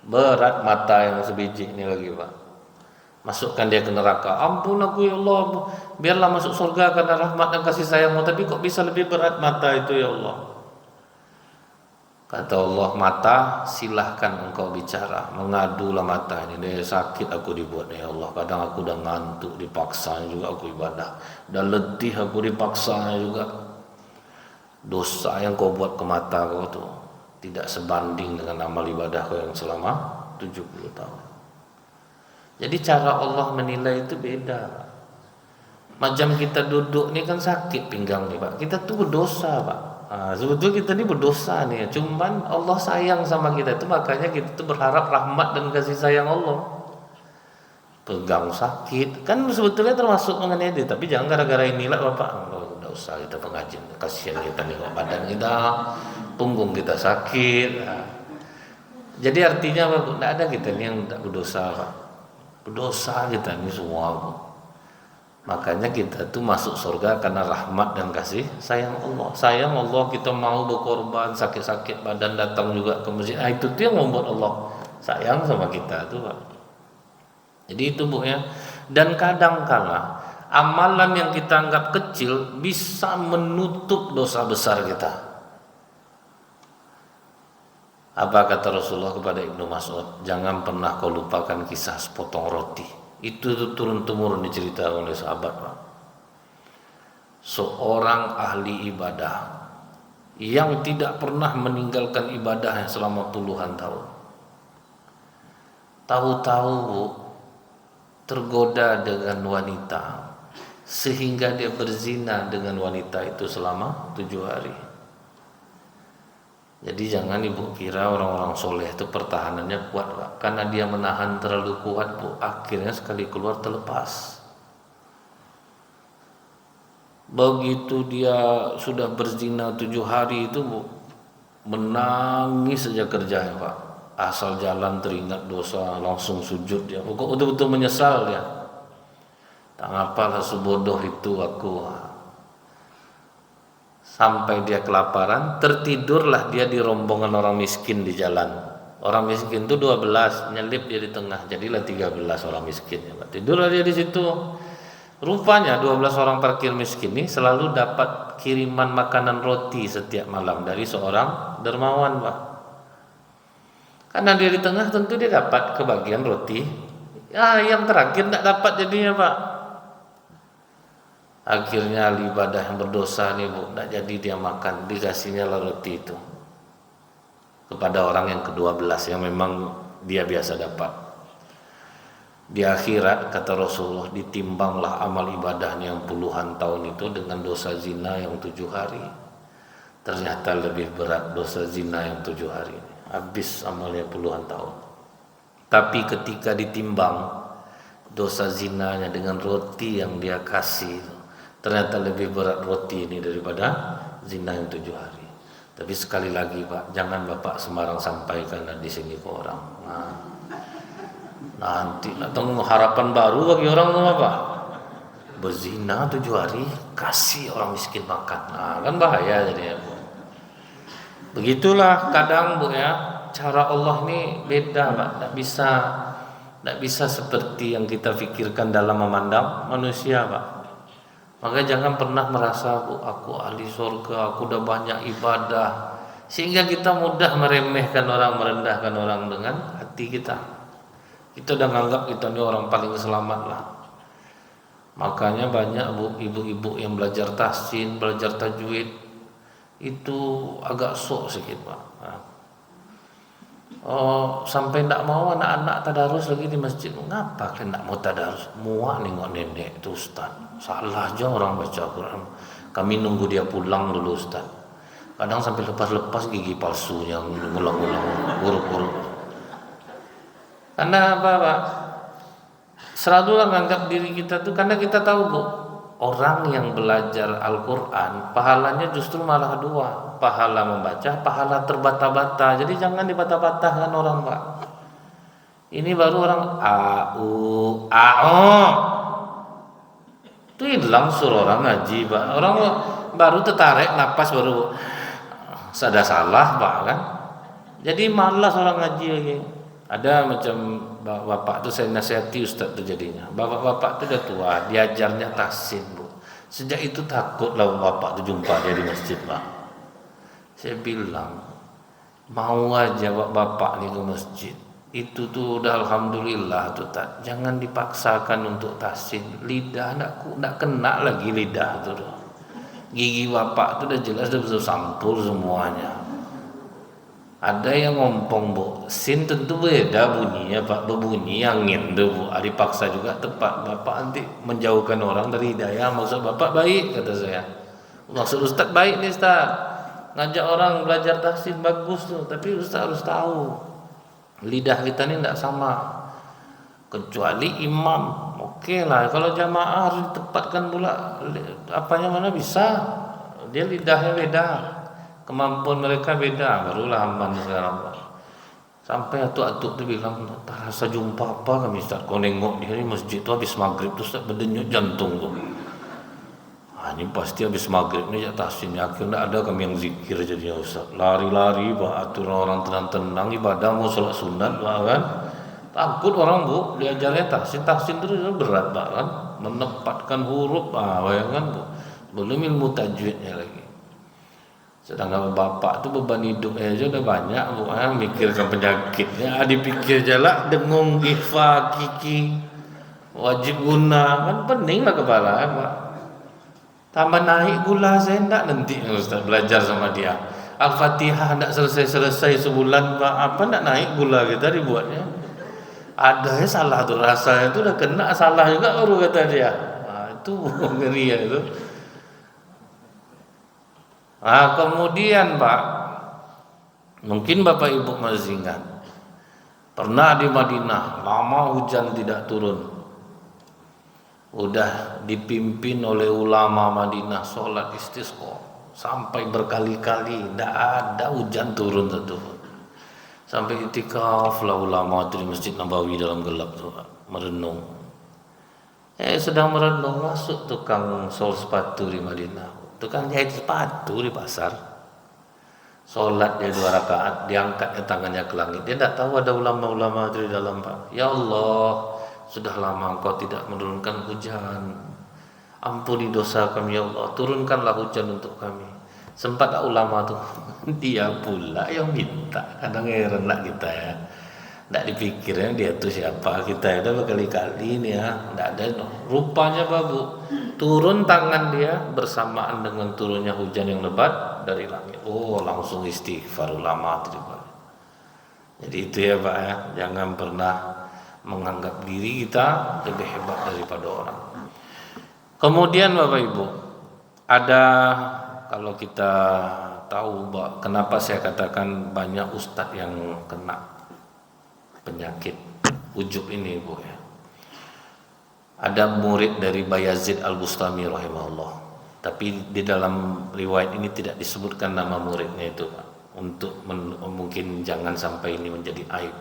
Berat mata yang sebiji ini lagi, Pak. Masukkan dia ke neraka. Ampun aku ya Allah, biarlah masuk surga karena rahmat dan kasih sayangmu. Tapi kok bisa lebih berat mata itu ya Allah? Kata Allah, mata silahkan engkau bicara, mengadulah mata ini. Dia sakit aku dibuat ya Allah. Kadang aku udah ngantuk, dipaksa juga aku ibadah. Udah letih aku dipaksa juga. Dosa yang kau buat ke mata kau tuh tidak sebanding dengan amal ibadah kau yang selama 70 tahun. Jadi cara Allah menilai itu beda. Macam kita duduk nih kan sakit pinggang nih, Pak. Kita tuh berdosa, Pak. Sebetulnya kita ini berdosa nih. Cuman Allah sayang sama kita itu, makanya kita tuh berharap rahmat dan kasih sayang Allah. Pegang sakit kan sebetulnya termasuk mengenai dia, tapi jangan gara-gara inilah Bapak. Udah usah kita pengajian, kasihan kita nih badan kita, punggung kita sakit. Jadi artinya Pak, tidak ada kita nih yang tidak berdosa, Pak. Berdosa kita ini semua, Bu. Makanya kita tuh masuk surga karena rahmat dan kasih sayang Allah. Sayang Allah, kita mau berkorban, sakit-sakit badan datang juga ke masjid. Itu tuh yang membuat Allah sayang sama kita tuh, Pak. Jadi itu, Bu, ya. Dan kadang kala amalan yang kita anggap kecil bisa menutup dosa besar kita. Apa kata Rasulullah kepada Ibnu Mas'ud? Jangan pernah kau lupakan kisah sepotong roti. Itu turun-temurun diceritakan oleh sahabat, Pak. Seorang ahli ibadah yang tidak pernah meninggalkan ibadah selama puluhan tahun. Tahu-tahu, Bu, tergoda dengan wanita sehingga dia berzina dengan wanita itu selama 7 hari. Jadi jangan ibu kira orang-orang soleh itu pertahanannya kuat, Pak. Karena dia menahan terlalu kuat, Bu, akhirnya sekali keluar terlepas. Begitu dia sudah berzina 7 hari itu, Bu, menangis saja kerjanya, Pak. Asal jalan teringat dosa langsung sujud dia. Betul-betul menyesal dia. Tak apalah sebodoh itu aku. Sampai dia kelaparan, tertidurlah dia di rombongan orang miskin di jalan. Orang miskin itu 12, nyelip dia di tengah, jadilah 13 orang miskin. Tidurlah dia di situ. Rupanya 12 orang parkir miskin ini selalu dapat kiriman makanan roti setiap malam dari seorang dermawan, Pak. Karena dia di tengah tentu dia dapat kebagian roti. Yang terakhir tidak dapat jadinya, Pak. Akhirnya ahli ibadah yang berdosa nih, Bu, tidak jadi dia makan, dikasihnya lah roti itu kepada orang yang ke-12 yang memang dia biasa dapat. Di akhirat kata Rasulullah, ditimbanglah amal ibadahnya yang puluhan tahun itu dengan dosa zina yang 7 hari. Ternyata lebih berat dosa zina yang 7 hari ini. Habis amalnya puluhan tahun. Tapi ketika ditimbang dosa zinanya dengan roti yang dia kasih, ternyata lebih berat roti ini daripada zina yang 7 hari. Tapi sekali lagi, Pak, jangan Bapak sembarang sampaikan di sini ke orang. Nanti datang harapan baru bagi orang tua, Pak. Berzina 7 hari, kasih orang miskin makan. Kan bahaya jadinya, Bu. Begitulah kadang, Bu, ya. Cara Allah ini beda, Pak. Tidak bisa seperti yang kita pikirkan dalam memandang manusia, Pak. Maka jangan pernah merasa aku ahli surga, aku udah banyak ibadah, sehingga kita mudah meremehkan orang, merendahkan orang dengan hati kita. Kita udah nganggap kita ini orang paling selamat lah. Makanya banyak, Bu, ibu-ibu yang belajar tahsin, belajar tajwid itu agak sok sedikit, Pak. Oh, sampai ndak mau anak-anak tadarus lagi di masjid. Ngapa kan ndak mau tadarus? Muak nengok nenek itu Ustaz. Salah aja orang baca Quran. Kami nunggu dia pulang dulu Ustaz. Kadang sampai lepas-lepas gigi palsunya ngulang-ngulang huruf-huruf. Karena apa, Pak? Selalu menganggap diri kita tuh, karena kita tahu Bu, orang yang belajar Al-Quran pahalanya justru malah dua, pahala membaca, pahala terbata-bata. Jadi jangan dibata-batahkan orang, Pak. Ini baru orang itu hilang suruh orang ngaji, Pak. Orang baru tertarik napas baru sadar salah, Pak, kan. Jadi malas orang ngaji lagi. Ada macam bapak tuh, saya nasihati Ustaz tuh jadinya. Bapak-bapak tuh udah tua, diajarnya tahsin, Bu. Sejak itu takut lah bapak tuh jumpa dia di masjid, Pak. Saya bilang, mau aja bapak nih ke masjid. Itu tuh udah alhamdulillah tuh, tak. Jangan dipaksakan untuk tahsin. Lidah enggak kena lagi lidah tuh. Gigi bapak tuh udah jelas udah sampul semuanya. Ada yang ngompong Bu, sin tentu beda bunyinya Pak, berbunyi angin tuh Bu, dipaksa juga tepat. Bapak nanti menjauhkan orang dari hidayah. Maksud Bapak baik, kata saya. Maksud Ustaz baik nih Ustaz, ngajak orang belajar tahsin bagus tuh, tapi Ustaz harus tahu lidah kita ini tidak sama. Kecuali imam, oke lah. Kalau jamaah harus ditempatkan pula apanya mana bisa, dia lidahnya beda, kemampuan mereka beda, barulah aman sekarang. Sampai atuk-atuk tu bilang, tak rasa jumpa apa kami Ustaz. Kau nengok dia di masjid tu habis maghrib tu Ustaz, berdenyut jantung tu. Ini pasti habis maghrib ni tahsin. Akhirnya ada kami yang zikir jadinya Ustaz. Lari-lari, atur orang tenang-tenang ibadah mau sholat sunat, kan. Takut orang Bu, diajarnya tahsin terus berat kan. Menempatkan huruf, bayangkan Bu. Belum ilmu tajwidnya lagi. Sedangkan bapak tuh beban hidup aja udah banyak Bu, mikirkan penyakitnya, dipikir jalan dengung ikhfa kiki wajib guna, kan pening lah kepala Pak. Tambah naik gula saya enggak nanti Ustaz belajar sama dia. Al-Fatihah enggak selesai sebulan Pak, apa enggak naik gula kita dibuatnya. Ada ya salah tuh, rasanya itu udah kena salah juga baru kata dia. Itu ngeri ya itu. Kemudian Pak, mungkin Bapak Ibu masih ingat, pernah di Madinah lama hujan tidak turun. Udah dipimpin oleh ulama Madinah sholat istisqa sampai berkali-kali, tidak ada hujan turun tentu. Sampai itikaf lah ulama itu di Masjid Nabawi dalam gelap tuh merenung. Sedang merenung masuk tukang sol sepatu di Madinah, tukang jahit sepatu di pasar. Sholat dia 2 rakaat, diangkatnya tangannya ke langit. Dia tidak tahu ada ulama-ulama itu di dalam Pak. Ya Allah, sudah lama Engkau tidak menurunkan hujan. Ampuni dosa kami ya Allah, turunkanlah hujan untuk kami. Sempat ulama tuh dia pula yang minta. Kadang heran lah kita ya, tidak dipikirnya dia tuh siapa. Kita udah berkali-kali nih ya, tidak ada rupanya babu turun tangan dia bersamaan dengan turunnya hujan yang lebat dari langit. Langsung istighfar ulama itu. Jadi itu ya Pak ya, jangan pernah menganggap diri kita lebih hebat daripada orang. Kemudian Bapak Ibu, ada, kalau kita tahu kenapa saya katakan banyak ustadz yang kena penyakit ujub ini Bu ya. Ada murid dari Bayazid Al-Bustami rahimahullah, tapi di dalam riwayat ini tidak disebutkan nama muridnya itu Pak, untuk mungkin jangan sampai ini menjadi aib.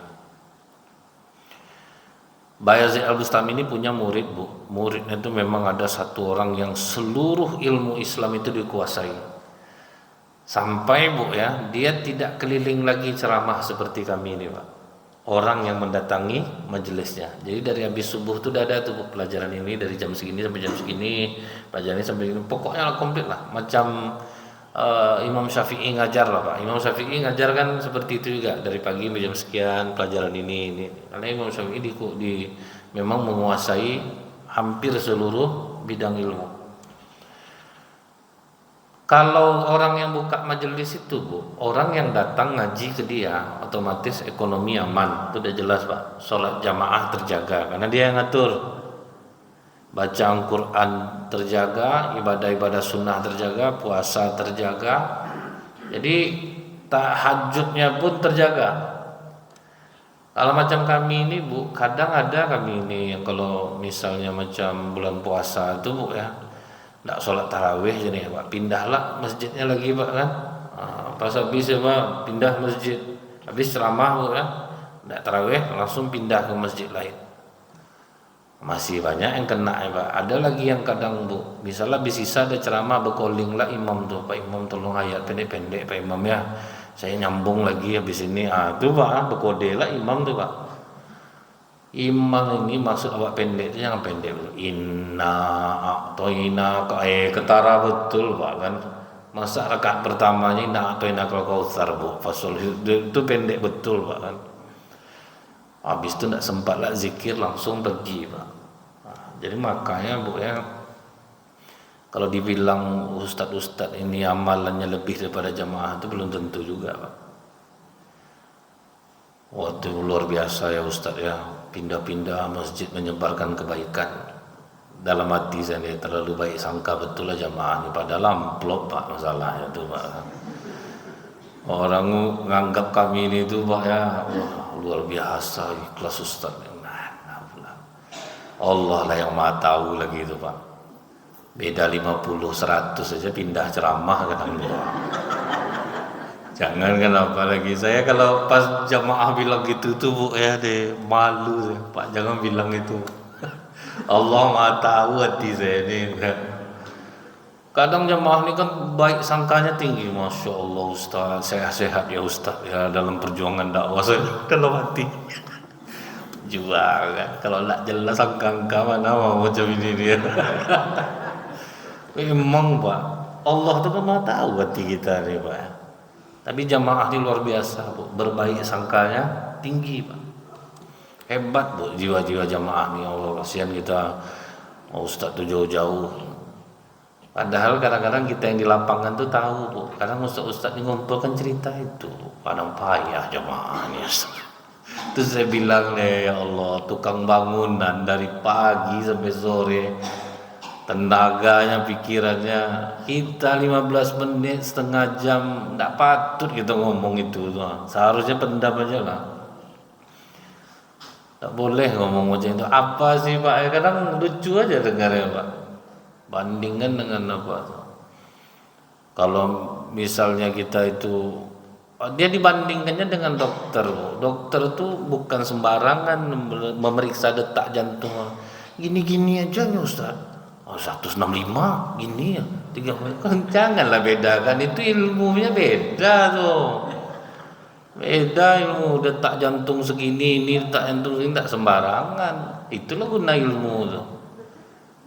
Bayazid Al-Bustami ini punya murid Bu. Muridnya itu memang ada satu orang yang seluruh ilmu Islam itu dikuasai. Sampai Bu ya, dia tidak keliling lagi ceramah seperti kami ini Pak. Orang yang mendatangi majelisnya. Jadi dari habis subuh itu udah ada tuh Bu, pelajaran ini dari jam segini sampai jam segini, pelajaran ini sampai ini. Pokoknya komplit lah. Macam Imam Syafi'i ngajar lah Pak. Imam Syafi'i ngajar kan seperti itu juga, dari pagi jam sekian pelajaran ini. Karena Imam Syafi'i memang menguasai hampir seluruh bidang ilmu. Kalau orang yang buka majelis itu Bu, orang yang datang ngaji ke dia, otomatis ekonomi aman. Itu udah jelas Pak. Sholat jamaah terjaga karena dia yang ngatur. Baca Al-Quran terjaga, ibadah-ibadah sunnah terjaga, puasa terjaga. Jadi tahajudnya pun terjaga. Kalau macam kami ini Bu, kadang ada kami ini yang kalau misalnya macam bulan puasa itu Bu ya, tidak sholat tarawih jadi Pak, pindahlah masjidnya lagi Pak kan. Pas habis ya Pak, pindah masjid. Habis ceramah Bu ya, tidak tarawih langsung pindah ke masjid lain. Masih banyak yang kena ya Pak. Ada lagi yang kadang Bu, misalnya habis sisa ada ceramah berkoling lah imam tuh, Pak Imam tolong ayat pendek-pendek Pak Imam ya. Saya nyambung lagi habis ini. Tuh Pak, berkode lah imam tuh Pak. Imam ini maksud awak pendek itu jangan pendek dulu. Inna a'toina ketara betul Pak kan. Masa rakaat pertamanya inna a'toina kautsar Bu. Fasol itu pendek betul Pak kan. Habis itu tidak sempat lah zikir langsung pergi Pak. Jadi makanya Bu ya, kalau dibilang ustadz-ustadz ini amalannya lebih daripada jamaah itu belum tentu juga Pak. Waktu luar biasa ya Ustadz ya, pindah-pindah masjid menyebarkan kebaikan. Dalam hati saya terlalu baik sangka betul lah jamaah ini, padahal amplop Pak masalahnya itu Pak. Orang nganggap kami ini tuh Pak ya, wah, luar biasa ikhlas Ustadz. Allah lah yang maha tahu lagi itu Pak. Beda 50 100 saja pindah ceramah kadang jangan kenapa lagi saya kalau pas jamaah bilang gitu tuh Bu ya deh malu ya. Pak jangan bilang itu. Allah maha tahu hati saya ini. Kadang jamaah ini kan baik sangkanya tinggi, masya Allah Ustaz, sehat-sehat ya Ustaz ya dalam perjuangan dakwah saya dalam hati. Jual kan, kalau tak jelas angka mana mau macam ini dia. Memang Pak, Allah tuh kan maha tahu hati kita nih Pak. Tapi jamaah ini luar biasa Bu, berbaik sangkanya tinggi Pak. Hebat Bu jiwa-jiwa jamaah nih, Allah kasihan kita Ustaz tuh jauh-jauh. Padahal kadang-kadang kita yang di lapangan tuh tahu Bu, kadang Ustaz ini ngumpulkan cerita itu, kadang payah jamaahnya. Terus saya bilang deh ya Allah, tukang bangunan dari pagi sampai sore, tenaganya, pikirannya, kita 15 menit, setengah jam, tidak patut kita ngomong itu. Seharusnya pendam aja lah. Tak boleh ngomong macam itu. Apa sih Pak? Kadang lucu aja dengarnya Pak. Bandingkan dengan apa? Kalau misalnya kita itu, dia dibandingkannya dengan dokter. Dokter itu bukan sembarangan memeriksa detak jantung. Gini-gini aja nih Ustaz. 165 gini ya. 3 janganlah bedakan, itu ilmunya beda tuh. Beda ilmu detak jantung segini, ini detak jantung segini, tak sembarangan. Itulah guna ilmu tuh.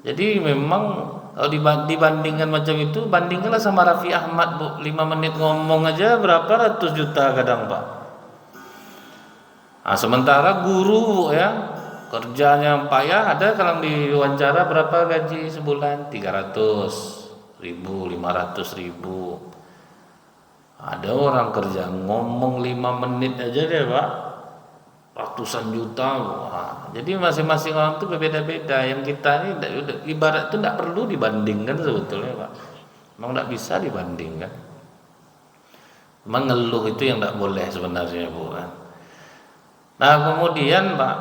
Jadi memang kalau dibandingkan macam itu, bandingkanlah sama Raffi Ahmad Bu, 5 menit ngomong aja berapa ratus juta kadang Pak. Sementara guru ya, kerjanya payah, ada kalau diwawancara berapa gaji sebulan? 300 ribu, 500 ribu. Ada orang kerja ngomong 5 menit aja deh Pak, ratusan juta. Jadi masing-masing orang itu berbeda-beda. Yang kita ini ibarat itu tidak perlu dibandingkan sebetulnya Pak. Memang tidak bisa dibandingkan. Memang ngeluh itu yang tidak boleh sebenarnya Bu kan. Nah kemudian Pak,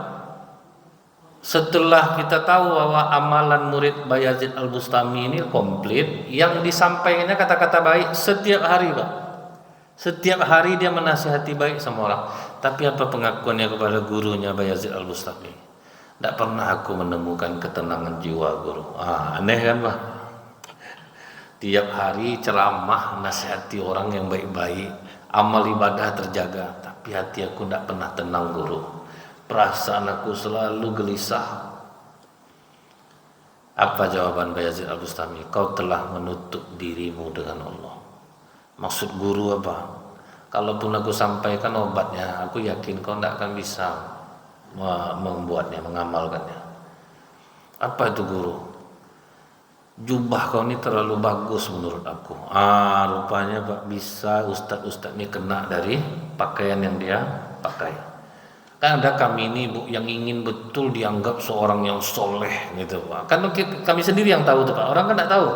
setelah kita tahu bahwa amalan murid Bayazid Al-Bustami ini komplit, yang disampaikannya kata-kata baik setiap hari Pak. Setiap hari dia menasihati baik sama orang. Tapi apa pengakuannya kepada gurunya Bayazid Al-Bustami? Tidak pernah aku menemukan ketenangan jiwa guru. Aneh kan Pak? Tiap hari ceramah nasihati orang yang baik-baik, amal ibadah terjaga, tapi hati aku tidak pernah tenang guru. Perasaan aku selalu gelisah. Apa jawaban Bayazid Al-Bustami? Kau telah menutup dirimu dengan Allah. Maksud guru apa? Kalaupun aku sampaikan obatnya, aku yakin kau tidak akan bisa membuatnya, mengamalkannya. Apa itu guru? jubah kau ini terlalu bagus menurut aku. Rupanya Pak bisa ustadz ini kena dari pakaian yang dia pakai. Kan ada kami ini Bu yang ingin betul dianggap seorang yang soleh gitu Pak. Kan kami sendiri yang tahu tuh Pak. Orang kan tidak tahu.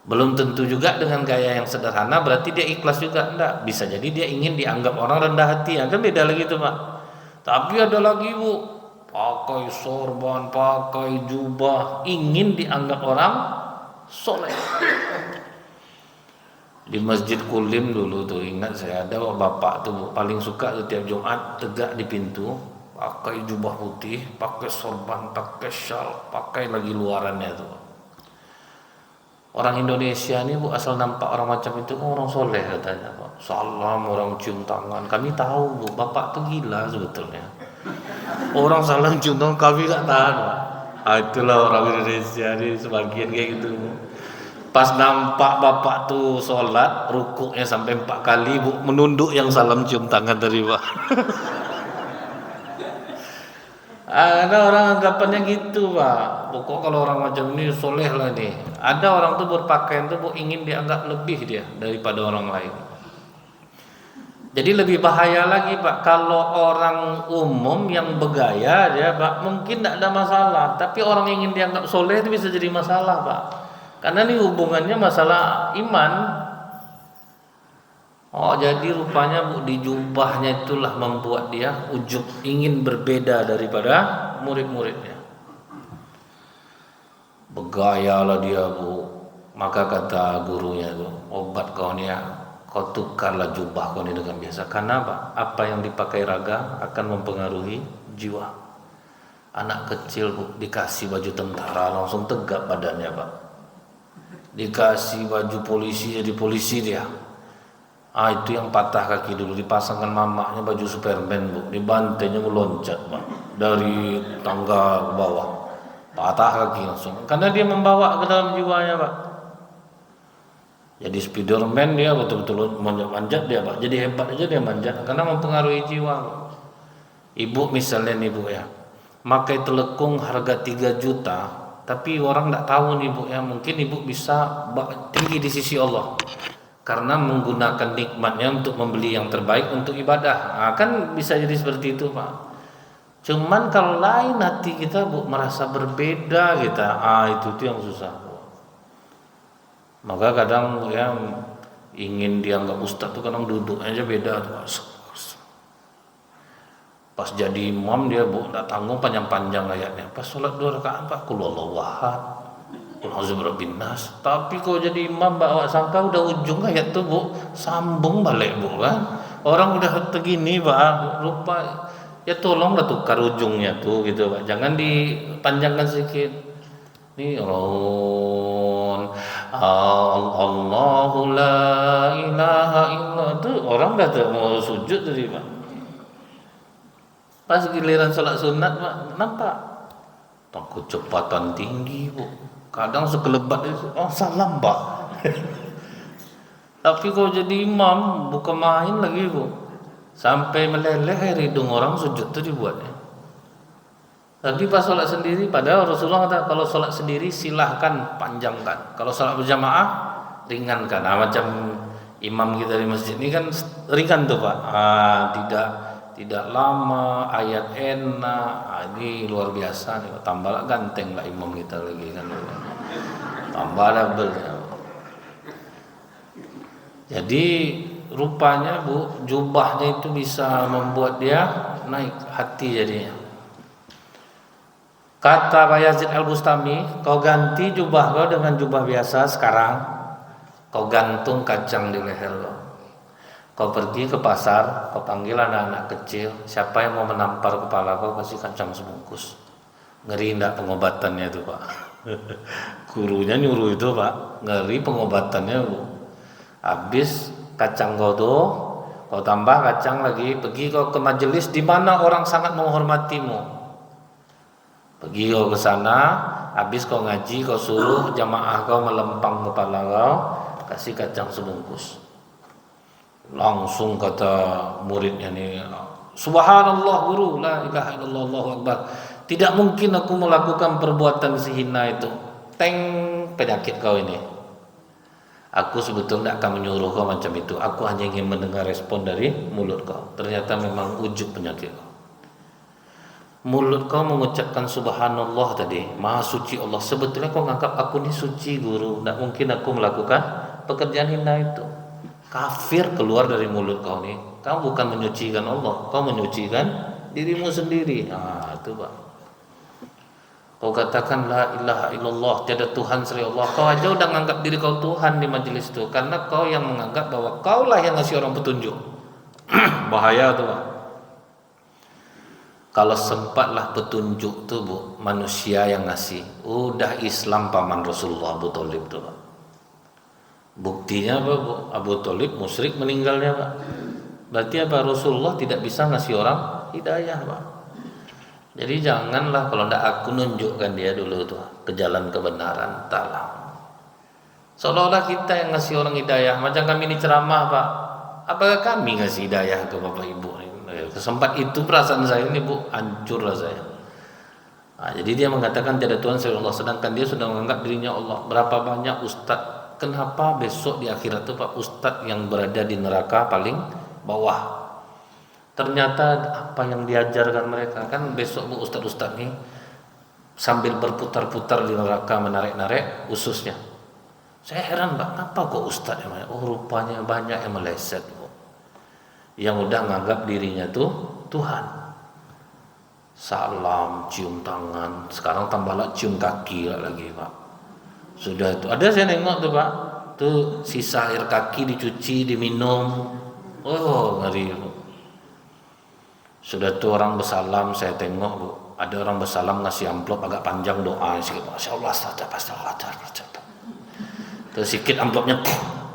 Belum tentu juga dengan gaya yang sederhana berarti dia ikhlas juga, enggak. Bisa jadi dia ingin dianggap orang rendah hati, kan beda lagi tuh Pak. Tapi ada lagi Bu, pakai sorban, pakai jubah, ingin dianggap orang soleh. Di Masjid Kulim dulu tuh ingat saya ada bapak tuh paling suka tuh tiap Jumat tegak di pintu, pakai jubah putih, pakai sorban, pakai syal, pakai lagi luarannya tuh. Orang Indonesia ini Bu asal nampak orang macam itu kan orang soleh katanya Pak. Salam, orang cium tangan. Kami tahu Bu, bapak tuh gila sebetulnya. Orang salam cium tangan kami tak tahan Pak. Itulah orang Indonesia ini sebagian kayak gitu Bu. Pas nampak bapak tuh sholat, rukuknya sampai 4 kali Bu, menunduk yang salam cium tangan tadi Pak. Ada orang anggapannya gitu Pak. Pokok kalau orang macam ini soleh lah nih. Ada orang tuh berpakaian tuh ingin dianggap lebih dia daripada orang lain. Jadi lebih bahaya lagi Pak. Kalau orang umum yang bergaya dia Pak mungkin tidak ada masalah. Tapi orang yang ingin dianggap soleh itu bisa jadi masalah Pak. Karena ini hubungannya masalah iman. Oh jadi rupanya Bu di jubahnya itulah membuat dia ujub ingin berbeda daripada murid-muridnya. Bergayalah dia Bu. Maka kata gurunya itu, obat kau ni kau tukarlah jubah kau ni dengan biasa. Karena apa yang dipakai raga akan mempengaruhi jiwa. Anak kecil Bu dikasih baju tentara langsung tegak badannya Pak. Dikasih baju polisi jadi polisi dia. Itu yang patah kaki dulu dipasangkan mamahnya baju Superman Bu, dibantainya meloncat Pak dari tangga ke bawah, patah kaki langsung karena dia membawa ke dalam jiwanya Pak. Jadi Spiderman dia betul-betul manjat dia Pak, jadi hebat aja dia manjat karena mempengaruhi jiwa Pak. Ibu misalnya nih Bu ya, pakai telekung harga 3 juta, tapi orang tidak tahu nih Bu ya, mungkin ibu bisa tinggi di sisi Allah. Karena menggunakan nikmatnya untuk membeli yang terbaik untuk ibadah. Kan bisa jadi seperti itu Pak. Cuman kalau lain hati kita Bu merasa berbeda kita, itu tuh yang susah Bu. Maka kadang Bu ya ingin dianggap ustaz tuh kadang duduk aja beda tuh Pak. Pas jadi imam dia Bu tak tanggung panjang-panjang ayatnya. Pas sholat 2 rakaat Pak qul huwallahu ahad. Nas. Tapi kalau jadi imam bawa sangka udah ujung ayat tuh Bu sambung balik Bu kan. Orang udah begini Pak lupa ya tolonglah tukar ujungnya tuh gitu Pak. Jangan dipanjangkan sedikit. Nih Allahu la ilaha illallah tuh orang dah mau sujud tadi Pak. Pas giliran sholat sunat Pak nampak takut kecepatan tinggi Bu. Kadang sekelebat itu, salam Pak. Tapi kalau jadi imam bukan main lagi Bu. Sampai meleleh hidung orang sujud itu dibuatnya. Tapi pas sholat sendiri, padahal Rasulullah kata kalau sholat sendiri silahkan panjangkan. Kalau sholat berjamaah ringankan. Macam imam kita di masjid ini kan ringan tuh Pak. Tidak lama, ayat enak. Ini luar biasa nih. Tambahlah ganteng lah imam kita lagi kan. Tambah double. Jadi rupanya Bu jubahnya itu bisa membuat dia naik hati jadinya. Kata Pak Yazid Al-Bustami, kau ganti jubah kau dengan jubah biasa sekarang, kau gantung kacang di leher kau. Kau pergi ke pasar, kau panggil anak-anak kecil, siapa yang mau menampar kepala kau kasih kacang sebungkus. Ngeri enggak pengobatannya itu Pak. Gurunya nyuruh itu Pak, ngeri pengobatannya Bu. Habis kacang kau tuh, kau tambah kacang lagi, pergi kau ke majelis di mana orang sangat menghormatimu. Pergi kau ke sana, habis kau ngaji, kau suruh jamaah kau melempang kepala kau, kasih kacang sebungkus. Langsung kata muridnya nih, subhanallah guru, la ilaha illallah, Allahu akbar. Tidak mungkin aku melakukan perbuatan sehina itu. teng penyakit kau ini. Aku sebetulnya akan menyuruh kau macam itu. Aku hanya ingin mendengar respon dari mulut kau. Ternyata memang ujub penyakit kau. Mulut kau mengucapkan subhanallah tadi, maha suci Allah. Sebetulnya kau menganggap aku ini suci guru. Tidak mungkin aku melakukan pekerjaan hina itu. Kafir keluar dari mulut kau nih. Kau bukan menyucikan Allah, kau menyucikan dirimu sendiri. Itu Pak. Kau katakan la ilaha illallah, tiada Tuhan selain Allah. Kau aja udah menganggap diri kau Tuhan di majelis itu, karena kau yang menganggap bahwa kaulah yang ngasih orang petunjuk. Bahaya tuh Pak. Kalau sempatlah petunjuk tuh Bu, manusia yang ngasih. Udah Islam paman Rasulullah Abu Thalib tuh Pak. Buktinya apa Bu? Abu Thalib musyrik meninggalnya Pak. Berarti apa? Rasulullah tidak bisa ngasih orang hidayah Pak. Jadi janganlah kalau tidak aku nunjukkan dia dulu tuh ke jalan kebenaran, entahlah. Seolah-olah kita yang ngasih orang hidayah. Macam kami ini ceramah Pak. Apakah kami ngasih hidayah ke Bapak Ibu? Kesempat itu perasaan saya ini Bu, hancurlah saya. Jadi dia mengatakan tiada Tuhan selain Allah, sedangkan dia sudah menganggap dirinya Allah. Berapa banyak ustadz, kenapa besok di akhirat itu Pak ustadz yang berada di neraka paling bawah? Ternyata apa yang diajarkan mereka kan besok Bu ustadz-ustadz nih sambil berputar-putar di neraka menarik-narik ususnya. Saya heran Pak, apa kok ustadz yang banyak? Oh rupanya banyak yang meleset Bu, yang udah nganggap dirinya tuh Tuhan. Salam, cium tangan, sekarang tambahlah cium kaki lagi Pak. Sudah itu ada saya nengok tuh Pak, tuh sisa air kaki dicuci, diminum. Oh ngeri Bu. Sudah tuh orang bersalam saya tengok Bu, ada orang bersalam ngasih amplop agak panjang doa sikit. Masya Allah, astagfirullah. Terus sikit amplopnya,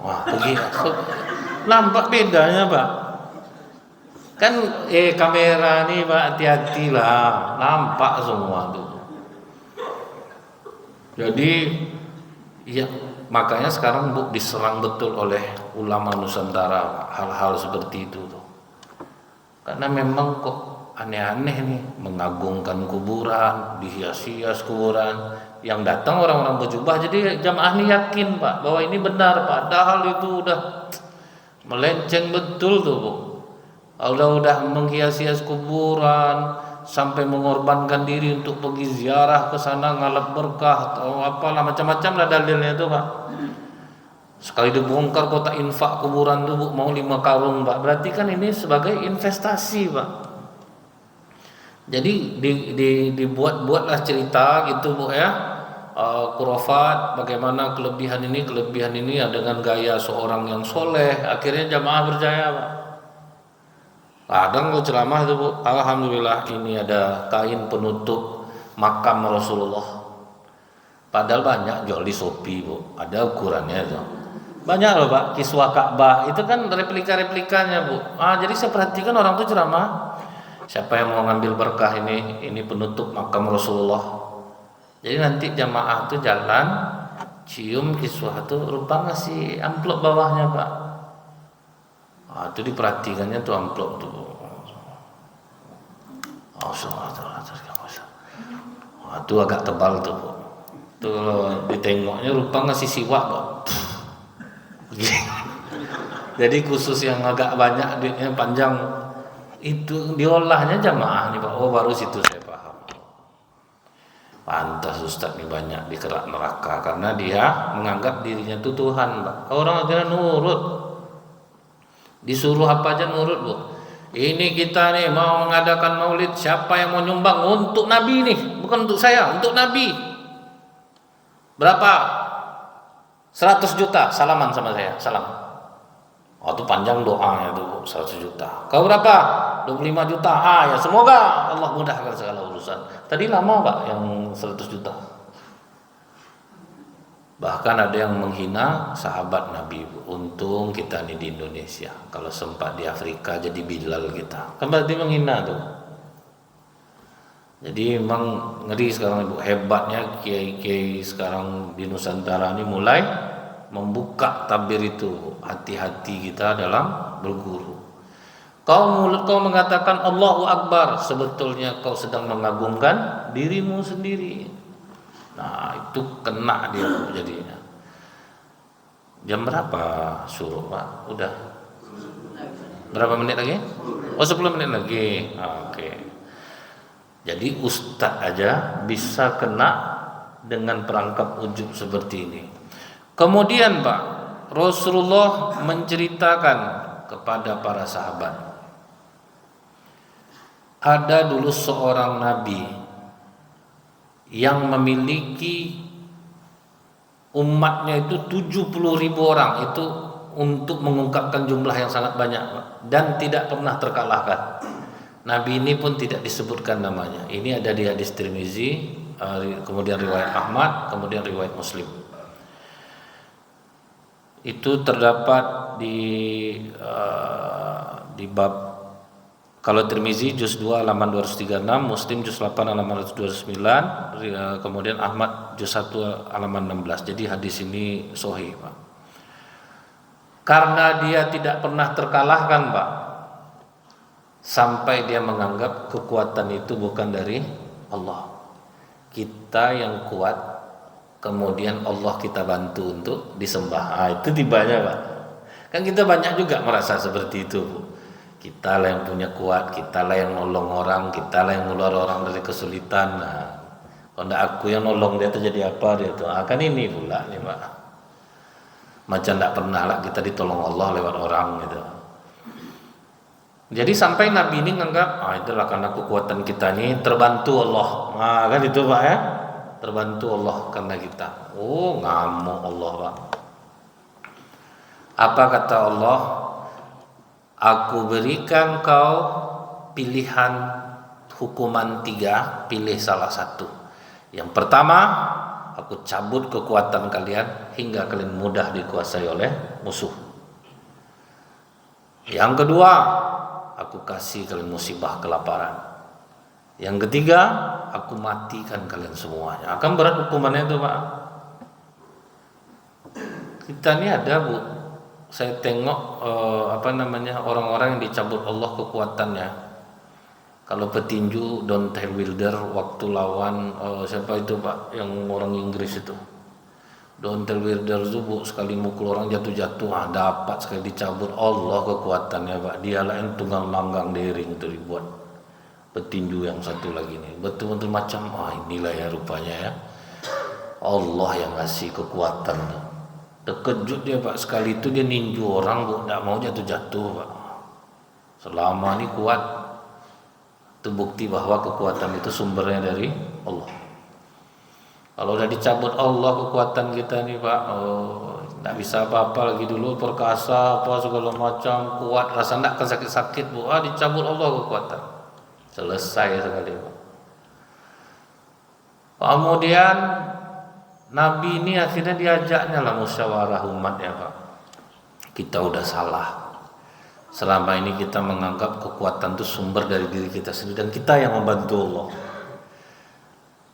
wah pergi. Nampak bedanya Pak. Kan kamera nih Pak, hati-hati lah, nampak semua tuh. Jadi ya makanya sekarang Bu diserang betul oleh ulama Nusantara hal-hal seperti itu tuh. Karena memang kok aneh-aneh nih, mengagungkan kuburan, dihias-hias kuburan. Yang datang orang-orang berjubah, jadi jamaah ini yakin Pak bahwa ini benar, padahal itu udah melenceng betul tuh Bu. Udah menghias-hias kuburan sampai mengorbankan diri untuk pergi ziarah ke sana ngalap berkah atau apalah macam-macam lah dalilnya itu Pak. Sekali dibongkar kotak infak kuburan tuh Bu, mau 5 karung Pak. Berarti kan ini sebagai investasi Pak. Jadi dibuat-buatlah cerita gitu Bu ya. Khurafat bagaimana kelebihan ini dengan gaya seorang yang soleh, akhirnya jamaah berjaya Pak. Kadang ceramah itu Bu, alhamdulillah ini ada kain penutup makam Rasulullah. Padahal banyak jual di Shopee Bu, ada ukurannya itu. Banyak loh Pak, kiswah Ka'bah itu kan replika-replikanya Bu. Jadi saya perhatikan orang tuh ceramah, siapa yang mau ngambil berkah ini penutup makam Rasulullah. Jadi nanti jamaah tuh jalan cium kiswah tuh rupa ngasih amplop bawahnya Pak. Itu diperhatikannya tuh amplop tuh. Itu agak tebal tuh. Tuh kalau ditengoknya rupa ngasih siwak Pak. Jadi khusus yang agak banyak duitnya panjang itu diolahnya jamaah nih Pak. Baru situ saya paham. Pantas Ustaz nih banyak dikerak neraka karena dia menganggap dirinya itu Tuhan Pak. Orang akhirnya nurut. Disuruh apa aja nurut Bu. Ini kita nih mau mengadakan maulid, siapa yang mau nyumbang untuk Nabi nih, bukan untuk saya, untuk Nabi. Berapa? 100 juta, salaman sama saya, salam. Itu panjang doanya tuh 100 juta. Kau berapa? 25 juta. Ya semoga Allah mudahkan segala urusan. Tadi lama Pak yang 100 juta. Bahkan ada yang menghina sahabat Nabi. Untung kita nih di Indonesia. Kalau sempat di Afrika jadi Bilal kita. Kan berarti menghina tuh. Jadi memang ngeri sekarang Ibu. Hebatnya kiai-kiai sekarang di Nusantara ini mulai membuka tabir itu. Hati-hati kita dalam berguru. Mulut kau mengatakan Allahu Akbar, sebetulnya kau sedang mengagungkan dirimu sendiri. Nah itu kena dia jadinya. Jam berapa suruh Pak? Udah berapa menit lagi? Oh 10 menit lagi. Oke. Jadi ustadz aja bisa kena dengan perangkap ujub seperti ini. Kemudian Pak, Rasulullah menceritakan kepada para sahabat, ada dulu seorang nabi yang memiliki umatnya itu 70.000 orang, itu untuk mengungkapkan jumlah yang sangat banyak dan tidak pernah terkalahkan. Nabi ini pun tidak disebutkan namanya. Ini ada di hadis Tirmizi, kemudian riwayat Ahmad, kemudian riwayat Muslim. Itu terdapat di bab, kalau Tirmizi juz 2 halaman 236, Muslim juz 8 halaman 229, kemudian Ahmad juz 1 halaman 16. Jadi hadis ini sahih, Pak. Karena dia tidak pernah terkalahkan, Pak, sampai dia menganggap kekuatan itu bukan dari Allah. Kita yang kuat, kemudian Allah kita bantu untuk disembah. Itu tibanya, Pak. Kan kita banyak juga merasa seperti itu, Bu. Kita lah yang punya kuat, kita lah yang nolong orang, kita lah yang ngeluar orang dari kesulitan. Nah, kalau enggak aku yang nolong dia tuh jadi apa dia tuh? Kan ini pula nih, Pak. Macam enggak pernah lah kita ditolong Allah lewat orang gitu. Jadi sampai Nabi ini nganggap, itulah karena kekuatan kita ini terbantu Allah. Nah, kan itu, Pak ya. Terbantu Allah karena kita. Oh, ngamuk Allah, Pak. Apa kata Allah? Aku berikan kau pilihan hukuman 3, pilih salah satu. Yang pertama, aku cabut kekuatan kalian hingga kalian mudah dikuasai oleh musuh. Yang kedua, aku kasih kalian musibah kelaparan. Yang ketiga, aku matikan kalian semuanya. Akan berat hukumannya itu, Pak. Kita ini ada, Bu. Saya tengok orang-orang yang dicabut Allah kekuatannya. Kalau petinju Deontay Wilder waktu lawan siapa itu, Pak, yang orang Inggris itu. Deontay Wilder itu, Bu, sekali mukul orang jatuh-jatuh, dapat sekali dicabut Allah kekuatannya, Pak. Dialah yang tunggang langgang dering itu dibuat. Petinju yang satu lagi nih, betul-betul macam inilah ya rupanya ya. Allah yang ngasih kekuatan tuh. Terkejut dia, Pak, sekali itu dia ninju orang, Bu, tidak mau jatuh-jatuh, Pak. Selama ini kuat. Itu bukti bahwa kekuatan itu sumbernya dari Allah. Kalau udah dicabut Allah kekuatan kita nih, Pak, tidak bisa apa-apa lagi. Dulu perkasa apa segala macam, kuat, rasa tidak akan sakit-sakit, Bu. Dicabut Allah kekuatan, selesai sekali, Pak. Kemudian Nabi ini akhirnya diajaknya lah musyawarah umat ya, Pak. Kita udah salah. Selama ini kita menganggap kekuatan itu sumber dari diri kita sendiri dan kita yang membantu Allah.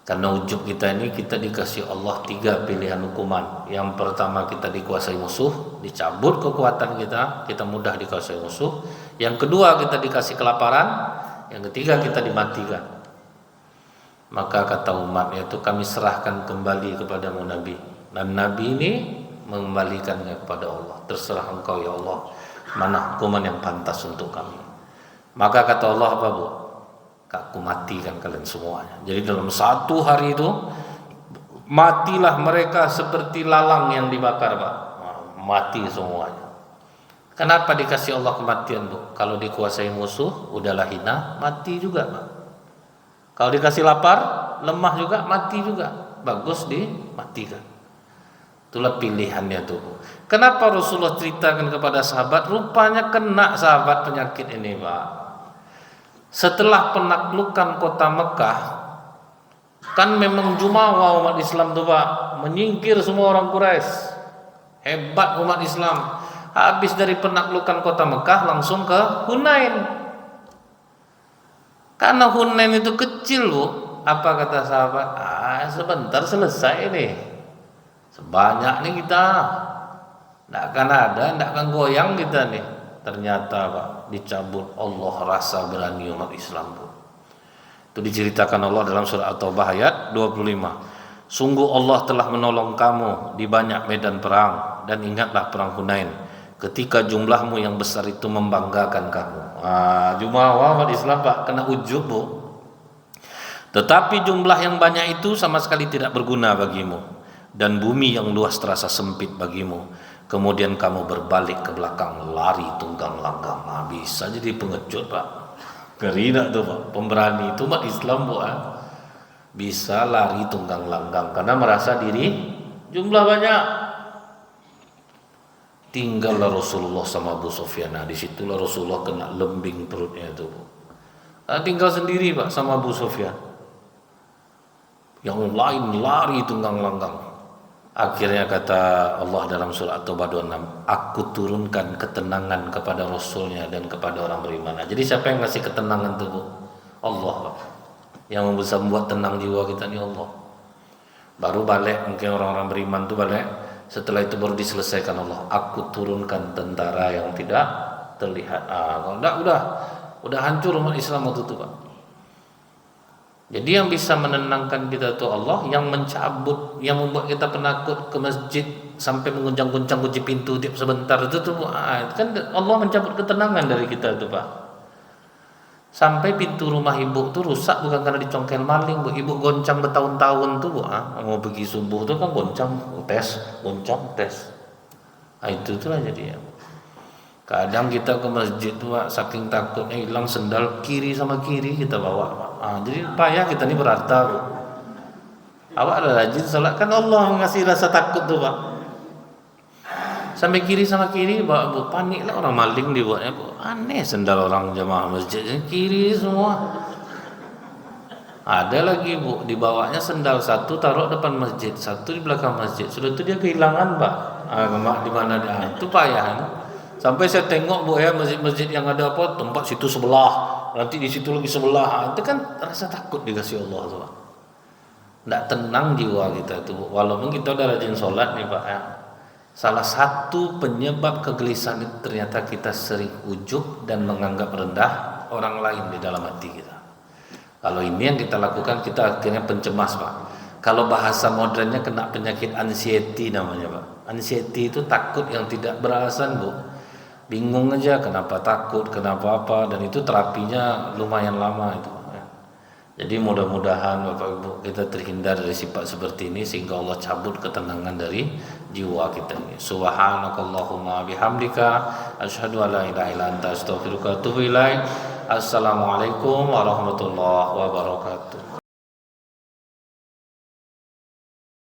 Karena ujub kita ini, kita dikasih Allah 3 pilihan hukuman. Yang pertama, kita dikuasai musuh, dicabut kekuatan kita, kita mudah dikuasai musuh. Yang kedua, kita dikasih kelaparan. Yang ketiga, kita dimatikan. Maka kata umatnya itu, kami serahkan kembali kepadamu Nabi. Dan Nabi ini mengembalikannya kepada Allah. Terserah engkau ya Allah, mana hukuman yang pantas untuk kami. Maka kata Allah apa, Bu? Aku matikan kalian semuanya. Jadi dalam 1 hari itu matilah mereka seperti lalang yang dibakar, Pak. Mati semuanya. Kenapa dikasih Allah kematian, Bu? Kalau dikuasai musuh udahlah hina, mati juga, Pak. Kalau dikasih lapar, lemah juga, mati juga. Bagus dimatikan. Itulah pilihannya tuh. Kenapa Rasulullah ceritakan kepada sahabat? Rupanya kena sahabat penyakit ini, Pak. Setelah penaklukan kota Mekah, kan memang jumawa umat Islam tuh, Pak, menyingkir semua orang Quraisy. Hebat umat Islam. Habis dari penaklukan kota Mekah langsung ke Hunain. Karena Hunain itu kecil, Bu. Apa kata sahabat? Sebentar selesai nih. Sebanyak nih kita. Tidak akan ada, tidak akan goyang kita nih. Ternyata, Pak, dicabut Allah rasa berani umat Islam, Bu. Itu diceritakan Allah dalam surah At-Taubah ayat 25. Sungguh Allah telah menolong kamu di banyak medan perang, dan ingatlah perang Hunain ketika jumlahmu yang besar itu membanggakan kamu. Jumlah umat Islam Pak kena ujub Bu. Tetapi jumlah yang banyak itu sama sekali tidak berguna bagimu, dan bumi yang luas terasa sempit bagimu. Kemudian kamu berbalik ke belakang, lari tunggang langgang. Bisa jadi pengecut Pak. Ngeri tak tuh Pak? Pemberani itu umat Islam Bu. Bisa lari tunggang langgang karena merasa diri jumlah banyak. Tinggallah Rasulullah sama Abu Sufyan. Nah, disitulah Rasulullah kena lembing perutnya itu. Tinggal sendiri Pak sama Abu Sufyan. Yang lain lari tunggang langgang. Akhirnya kata Allah dalam surah At-Taubah 26, aku turunkan ketenangan kepada Rasulnya dan kepada orang beriman. Jadi siapa yang ngasih ketenangan itu Bu? Allah Pak. Yang bisa membuat tenang jiwa kita ini Allah. Baru balik mungkin orang-orang beriman itu balik. Setelah itu baru diselesaikan Allah. Aku turunkan tentara yang tidak terlihat. Kalau enggak udah hancur umat Islam waktu itu Pak. Jadi yang bisa menenangkan kita itu Allah, yang mencabut, yang membuat kita penakut ke masjid sampai menguncang-guncang kunci pintu tiap sebentar itu tuh kan Allah mencabut ketenangan dari kita itu Pak. Sampai pintu rumah ibu tuh rusak bukan karena dicongkel maling Bu, ibu goncang bertahun-tahun tuh Bu. Mau pergi subuh tuh kan goncang tes. Itulah jadi ya. Kadang kita ke masjid tuh Pak, saking takutnya hilang sendal kiri sama kiri kita bawa Pak. Jadi payah kita ini berharta Bu. Awak ada rajin salat kan Allah ngasih rasa takut tuh Pak. Sampai kiri sama kiri bawa Bu, panik lah orang maling dibuatnya Bu. Aneh sendal orang jamaah masjid kiri semua. Ada lagi Bu, dibawanya sendal satu taruh depan masjid, satu di belakang masjid. Sudah itu dia kehilangan Pak. Di mana dia? Itu payah. Sampai saya tengok Bu ya masjid-masjid yang ada apa tempat situ sebelah, nanti di situ lagi sebelah. Itu kan rasa takut dikasih Allah tuh Pak. Nggak tenang jiwa kita itu. Walaupun kita udah rajin sholat nih Pak ya. Salah satu penyebab kegelisahan itu ternyata kita sering ujub dan menganggap rendah orang lain di dalam hati kita. Kalau ini yang kita lakukan kita akhirnya pencemas Pak. Kalau bahasa modernnya kena penyakit anxiety namanya Pak. Anxiety itu takut yang tidak beralasan Bu. Bingung aja kenapa takut, kenapa apa, dan itu terapinya lumayan lama itu. Jadi mudah-mudahan Bapak Ibu kita terhindar dari sifat seperti ini sehingga Allah cabut ketenangan dari jiwa kita ini. Subhanakallahumma bihamdika asyhadu an la ilaha illa anta astaghfiruka wa atubu ilaik. Assalamualaikum warahmatullahi wabarakatuh.